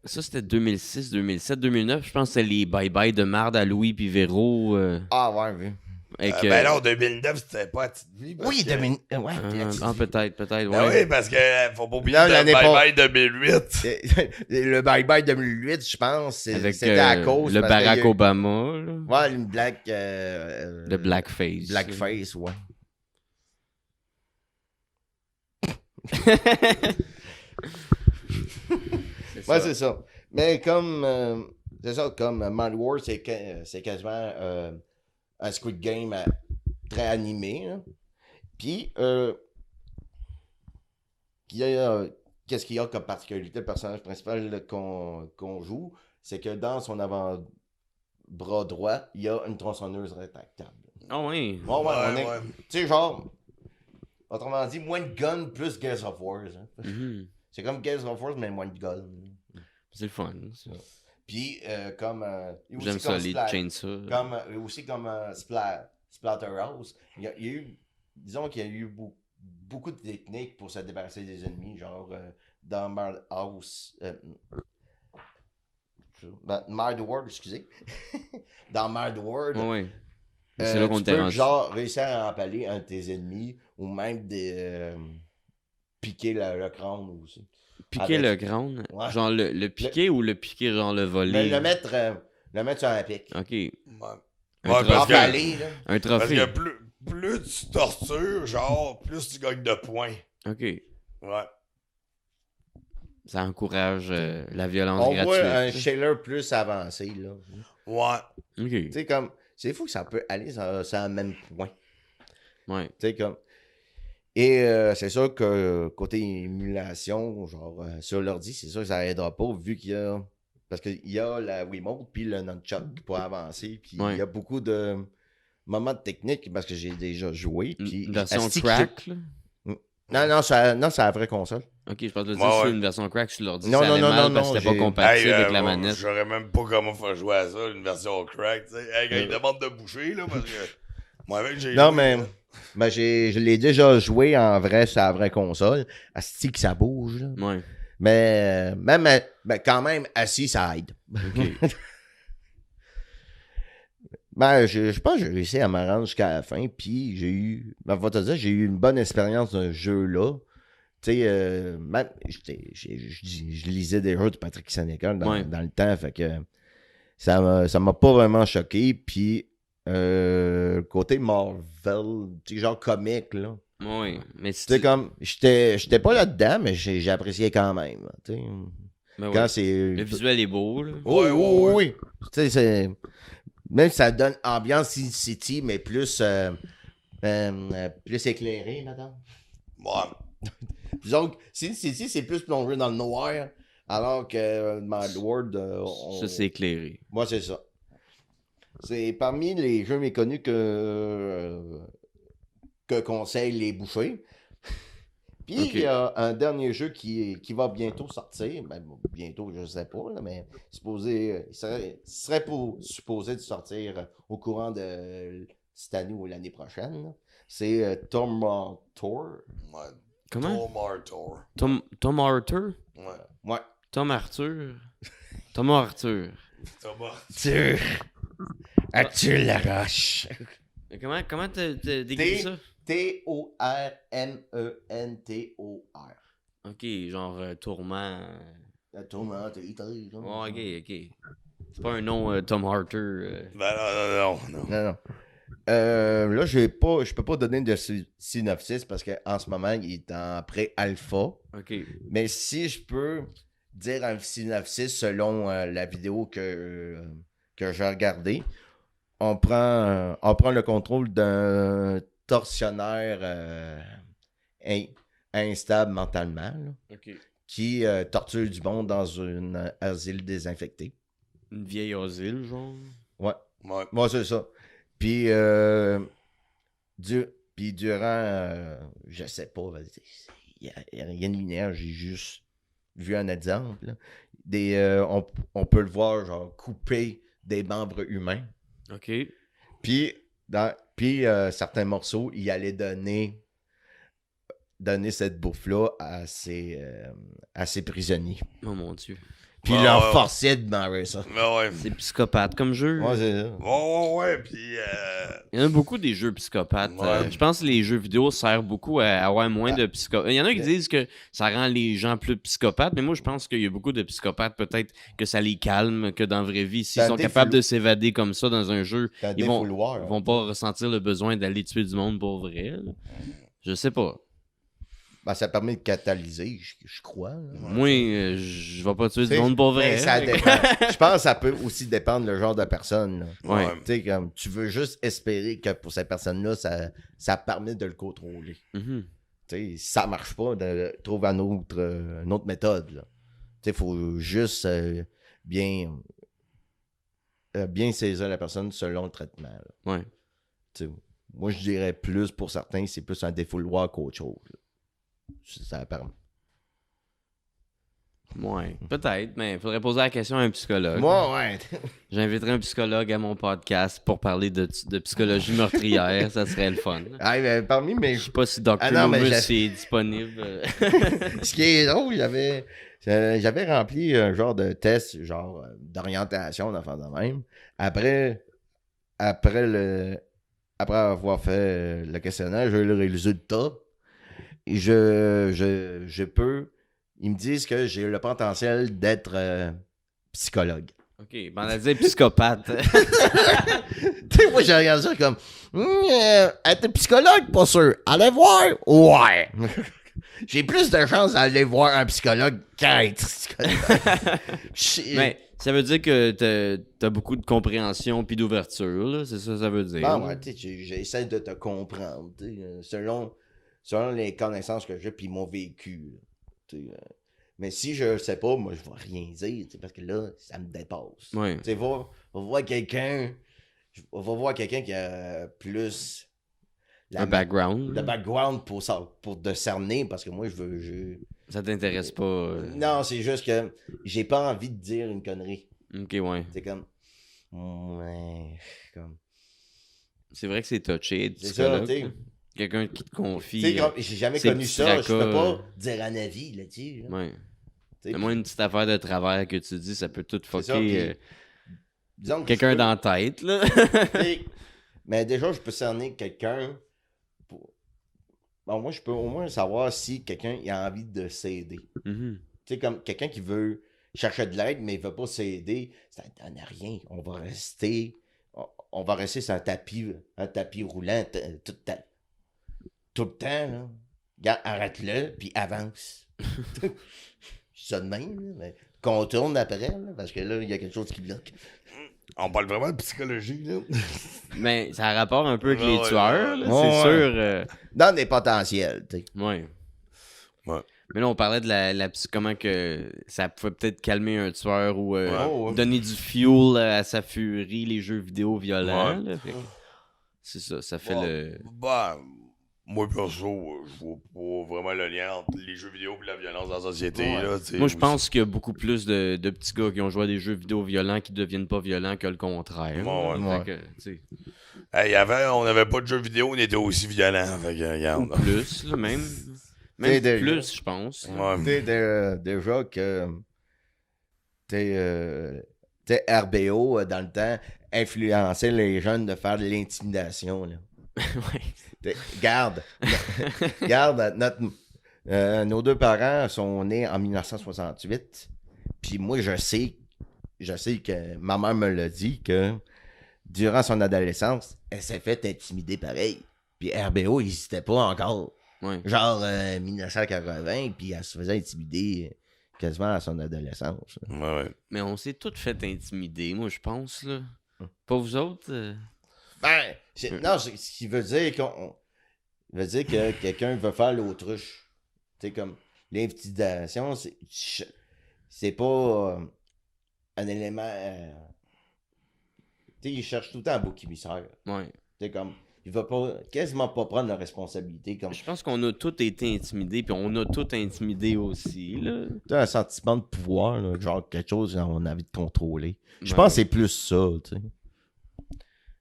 Ça, c'était 2006, 2007, 2009. Je pense que c'était les bye-bye de marde à Louis puis Véro. Ah ouais, oui. Avec, Ben non, 2009, c'était pas à petite vie. parce Oui, que- 2000. Ouais, la petite vie. peut-être, Ben ouais. oui, parce que faut pas oublier Non, de l'année Bye pas- Bye 2008. Le bye-bye 2008, je pense, Avec c'était à cause. le parce qu'il y a Barack eu- Obama, là. Ouais, une black. Le blackface. Blackface, ouais. Ouais, c'est ça. Mais comme. C'est ça, comme Mind War, c'est quasiment un Squid Game très animé. Là. Puis, qu'est-ce qu'il y a comme particularité, le personnage principal là, qu'on joue, c'est que dans son avant-bras droit, il y a une tronçonneuse rétractable. Ah oui. Ouais, on est. Ouais. Tu sais, genre. Autrement dit, moins de guns plus Gears of War. Hein. Mhm. C'est comme Gears of War, mais moins de guns. C'est le fun. ça. Puis, comme. J'aime ça, les chainsaws. Aussi comme Splatterhouse. Il y a eu. Disons qu'il y a eu beaucoup de techniques pour se débarrasser des ennemis. Genre, dans Madhouse. Mad World, excusez. Dans Mad World. Ouais, ouais. C'est là qu'on tu était peux, rendu. genre, réussir à empaler un de tes ennemis ou même piquer le crâne aussi. Piquer avec- le crâne. Ouais. Genre le piquer ou le piquer, genre le voler. Mais le mettre sur un pic. Ok. Ouais. Un Ouais, parce que, Empaler, là. Un parce trophée. que plus tu tortures, genre, plus tu gagnes de points. Ok. Ouais. Ça encourage la violence On voit un gratuite. Shaler plus avancé, là. Ouais. Ok. Tu sais, comme, c'est fou que ça peut aller sur un même point. Ouais. Tu sais, comme. Et c'est sûr que côté émulation, genre, sur l'ordi, c'est sûr que ça aidera pas, vu qu'il y a. Parce qu'il y a la Wiimote, puis le Nunchuck pour avancer, puis Ouais. il y a beaucoup de moments de technique, parce que j'ai déjà joué, puis. Une version asti que crack, là. Non, c'est la vraie console. Ok, je pense que Ouais, dire ouais. une version crack sur l'ordi. Non, ça non, allait non, mal non, parce que non, c'était pas j'ai- compatible avec la moi, manette. j'aurais même pas comment faire jouer à ça, une version crack, tu sais. Hey, quand il demande de bouger, là, parce que. Moi-même, j'ai. Non, joué, mais. là. Ben, je l'ai déjà joué en vrai sur la vraie console. Asti que ça bouge, là. Ouais. Mais même quand même, assis, ça aide. Ok. Ben, je pense que j'ai réussi à me rendre jusqu'à la fin, puis j'ai eu. Ben, faut te dire, j'ai eu une bonne expérience d'un jeu-là. Tu sais, même, je lisais des jeux de Patrick Sénécal dans le temps, fait que ça m'a pas vraiment choqué. Puis, côté Marvel, tu sais, genre comique, là. Ouais. Mais Tu sais, comme, j'étais pas là-dedans, mais j'ai apprécié quand même. Tu sais, Ben ouais. quand c'est. Le visuel est beau, là. Oui, Ouais, oui. Tu sais, c'est. Même si ça donne ambiance Sin City, mais plus éclairé, madame. Ouais. Disons que Sin City, c'est plus plongé dans le noir, alors que Mad World, Ça, c'est éclairé. Moi, c'est ça. C'est parmi les jeux méconnus que conseillent les bouchers. Puis, Ok. il y a un dernier jeu qui va bientôt sortir. Ben, bientôt, je ne sais pas, là, mais il serait supposé de sortir au courant de cette année ou l'année prochaine. là. C'est Tom Tour. Ouais. Comment? Tom Arthur. Tom Arthur? Ouais. Ouais. Tom Arthur? Thomas Arthur. Tom Arthur. Arthur. Arthur Laroche. Comment t'as décrit ça? T-O-R-M-E-N-T-O-R. Ok, genre tourment. Tourment, Oh, ok. C'est pas un nom Tom Arthur. Ben non. Non. Là, je peux pas donner de synopsis parce qu'en ce moment, il est en pré-alpha. Ok. Mais si je peux dire un synopsis selon la vidéo que j'ai regardée, on prend le contrôle d'un tortionnaire instable mentalement là, Ok. qui torture du monde dans un asile désinfecté. Une vieille asile, genre. Ouais. Ouais. Moi, c'est ça. Puis, durant, je sais pas, il n'y a rien de linéaire, j'ai juste vu un exemple. Là. On peut le voir, genre, couper des membres humains. Ok. Puis, certains morceaux, il allait donner cette bouffe-là à ses prisonniers. Oh mon dieu. Puis Ouais, leur ouais. forcer de manger ça. Ouais. C'est psychopathe comme jeu. Ouais, c'est ça. Ouais, puis... Il y en a beaucoup des jeux psychopathes. Ouais. Je pense que les jeux vidéo servent beaucoup à avoir moins de psychopathes. Il y en a qui disent que ça rend les gens plus psychopathes, mais moi je pense qu'il y a beaucoup de psychopathes peut-être que ça les calme, que dans la vraie vie, s'ils Ben, sont des capables flou- de s'évader comme ça dans un jeu, C'est un ils vont, défouloir. ils vont pas ressentir le besoin d'aller tuer du monde pour vrai. Là. Je sais pas. Ben, ça permet de catalyser, je crois. là. Moi, je vais pas tuer du T'sais, monde pour vrai. mais ça là. dépend. Je pense que ça peut aussi dépendre le genre de personne. là. Ouais. Tu sais, comme tu veux juste espérer que pour cette personne-là, ça permet de le contrôler. Mhm. Tu sais, si ça marche pas, trouve une autre méthode. Là. Tu sais, il faut juste bien saisir la personne selon le traitement. là. Ouais. Tu sais, moi, je dirais plus pour certains, c'est plus un défouloir qu'autre chose. là. Ça permet. Ouais. Peut-être, mais il faudrait poser la question à un psychologue. Moi, ouais. J'inviterai un psychologue à mon podcast pour parler de psychologie meurtrière. Ça serait le fun. Ah, ben, parmi mes. Je sais pas si Dr. Ah non, mais Loomis j'ai- est disponible. Ce qui est drôle, j'avais rempli un genre de test, genre d'orientation, d'enfant de même. Après avoir fait le questionnaire, j'ai eu le résultat. Et je peux. Ils me disent que j'ai le potentiel d'être psychologue. OK, ben on a dit psychopathe. Tu sais, moi, j'ai regardé ça comme être psychologue, pas sûr. Allez voir? Ouais. J'ai plus de chances d'aller voir un psychologue qu'être psychologue. Mais ça veut dire que t'as beaucoup de compréhension puis d'ouverture, là. C'est ça que ça veut dire. Ben ouais, tu sais, j'essaie de te comprendre, tu sais, selon les connaissances que j'ai puis mon vécu. Là, tu sais, mais si je sais pas, moi, je vais rien dire, tu sais, parce que là, ça me dépasse. Ouais. Tu sais, va voir quelqu'un qui a plus Un background. le background pour discerner, parce que moi, je Ça t'intéresse pas. Non, c'est juste que j'ai pas envie de dire une connerie. OK, ouais. C'est comme... Ouais... Comme... C'est vrai que c'est touché, être C'est ça, psychologue. tu sais. là. Quelqu'un qui te confie. Tu sais, comme, j'ai jamais ces connu petits ça, je peux tracas, pas dire un avis là-dessus. Là. Ouais. Tu sais, Moi, une petite affaire de travers que tu dis, ça peut tout C'est ça, fucker puis- disons que quelqu'un je peux- dans la tête, là. tu sais, mais déjà, je peux cerner quelqu'un. Bon, moi, je peux au moins savoir si quelqu'un a envie de s'aider. Mhm. Tu sais, comme quelqu'un qui veut chercher de l'aide, mais il veut pas s'aider, ça ne donne rien. On va rester sur un tapis roulant tout le temps. Là. Regarde, arrête-le, puis avance. Je suis ça de même, là, mais contourne après, là, parce que là, il y a quelque chose qui bloque. On parle vraiment de psychologie, là. Mais ça a rapport un peu avec Ouais, les ouais, tueurs, là, ouais. c'est Ouais. sûr. Dans des potentiels, tu sais. Ouais. Ouais. Mais là, on parlait de comment que ça pouvait peut-être calmer un tueur ou Ouais. donner du fuel à sa furie, les jeux vidéo violents. Ouais. là. Fait que c'est ça, ça fait Bon, le... Ben, moi, perso, je vois pas vraiment le lien entre les jeux vidéo et la violence dans la société. Ouais. Là, tu sais, Moi, je aussi. pense qu'il y a beaucoup plus de petits gars qui ont joué à des jeux vidéo violents qui deviennent pas violents que le contraire. Ouais, là. ouais. Fait que, tu sais, Hey, on n'avait pas de jeux vidéo, on était aussi violents. Fait que, regarde. plus, là, même T'sais, déjà- plus, je pense. Ouais. Tu sais, déjà que tu sais, RBO, dans le temps, influençait les jeunes de faire de l'intimidation. Là. Ouais. Garde, nos deux parents sont nés en 1968. Puis moi, je sais que ma mère me l'a dit que durant son adolescence, elle s'est fait intimider pareil. Puis RBO, il n'hésitait pas encore. Ouais. Genre 1980, puis elle se faisait intimider quasiment à son adolescence. Ouais. Mais on s'est tous fait intimider, moi, je pense, là. Pas vous autres? Ben, non, ce qui veut dire veut dire que quelqu'un veut faire l'autruche. Tu sais, comme l'intimidation, c'est pas un élément. Tu sais, il cherche tout le temps un bouc émissaire. Ouais. Tu sais, comme, il va quasiment pas prendre la responsabilité. Comme, Je pense qu'on a tous été intimidés, puis on a tous intimidé aussi, là. tu as un sentiment de pouvoir, là, genre quelque chose qu'on a envie de contrôler. Je Ouais. pense que c'est plus ça, tu sais.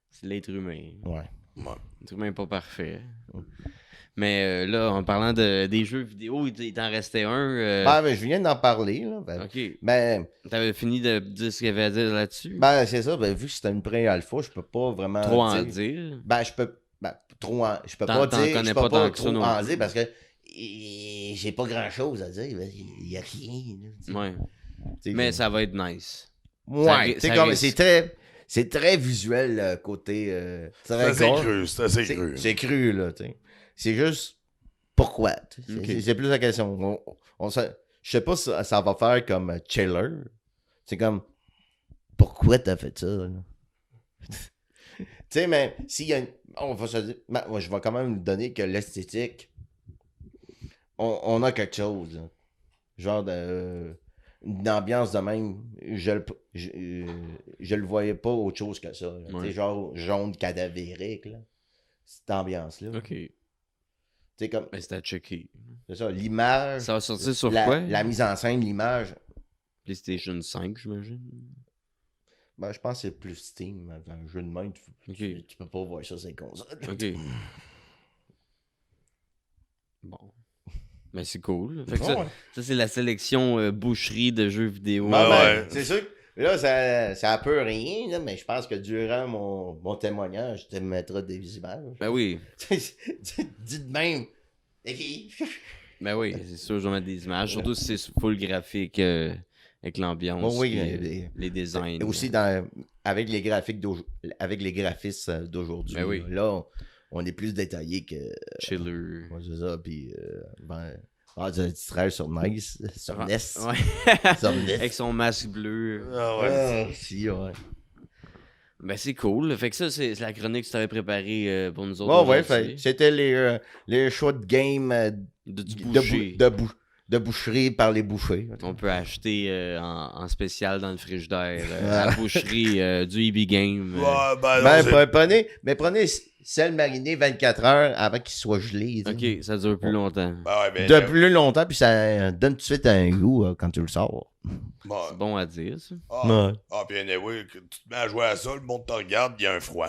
C'est l'être humain. Ouais. Ouais. L'être humain n'est pas parfait. Mais là, en parlant des jeux vidéo, il t'en restait un. Ben, je viens d'en parler, là. Ben, Ok. ben, T'avais fini de dire ce qu'il y avait à dire là-dessus? ben, c'est ça. Ben, vu que c'était une pré-alpha, je peux pas vraiment. Trop en dire. Ben, je peux. Ben, trop en. Je peux T'en pas dire. connais Je peux pas pas tant que ça trop non en plus. dire parce que j'ai pas grand-chose à dire. Il y a rien. Là, tu sais. Ouais. Tu sais, Mais ça va être nice. Ouais, tu sais, ça comme. risque. C'est très visuel, côté. C'est très assez gore. cru, c'est assez cru. C'est cru, là, tu sais. C'est juste. Pourquoi? Tu sais. Ok. C'est plus la question. Je sais pas si ça va faire comme Chiller. C'est comme. Pourquoi t'as fait ça, là? Tu sais, mais s'il y a. On va se dire. Moi, je vais quand même donner que l'esthétique. On a quelque chose, là. Genre de. Une ambiance de même. Je le voyais pas autre chose que ça. Là. Ouais. Tu sais, genre jaune cadavérique, là. Cette ambiance-là. Ok. Tu sais, comme. Mais c'était à checker. C'est ça, l'image. Ça va sortir sur la, quoi? la mise en scène, l'image. PlayStation 5, j'imagine. Ben, je pense que c'est plus Steam. Un jeu de main, tu peux pas voir ça sur les consoles. Ok. Bon. Mais c'est cool. Fait que Ouais. ça c'est la sélection boucherie de jeux vidéo. Ah ouais. Ben, c'est sûr que là, ça peut rien, là, mais je pense que durant mon témoignage, je te mettrai des images. Ben oui. Dis de même. Ben oui, c'est sûr, je vais mettre des images. Surtout si c'est full graphique avec l'ambiance. Oui, puis, les designs. Et aussi avec les graphismes d'aujourd'hui. Ben oui. Là, on est plus détaillé que. Chiller. Ouais, c'est ça. Puis, tu dirais sur Nice, sur Ah, NES. ouais. Sur NES. Avec son masque bleu. Ah ouais. Si, ouais. Ben c'est cool. Fait que ça, c'est la chronique que tu avais préparée pour nous autres. Ouais, aujourd'hui. c'était les choix de game Du boucher. de boucherie par les bouchers. On peut acheter en spécial dans le frigidaire à Voilà. la boucherie du EB Game. Ouais, ben, non, Ben, c'est- prenez sel mariné 24 heures avant qu'il soit gelé. tu sais. Ok, ça dure plus longtemps. ben ouais, ben, De plus longtemps, puis ça donne tout de suite un goût quand tu le sors. bon. C'est bon à dire, ça. Puis anyway, que tu te mets à jouer à ça, le monde te regarde, il y a un froid.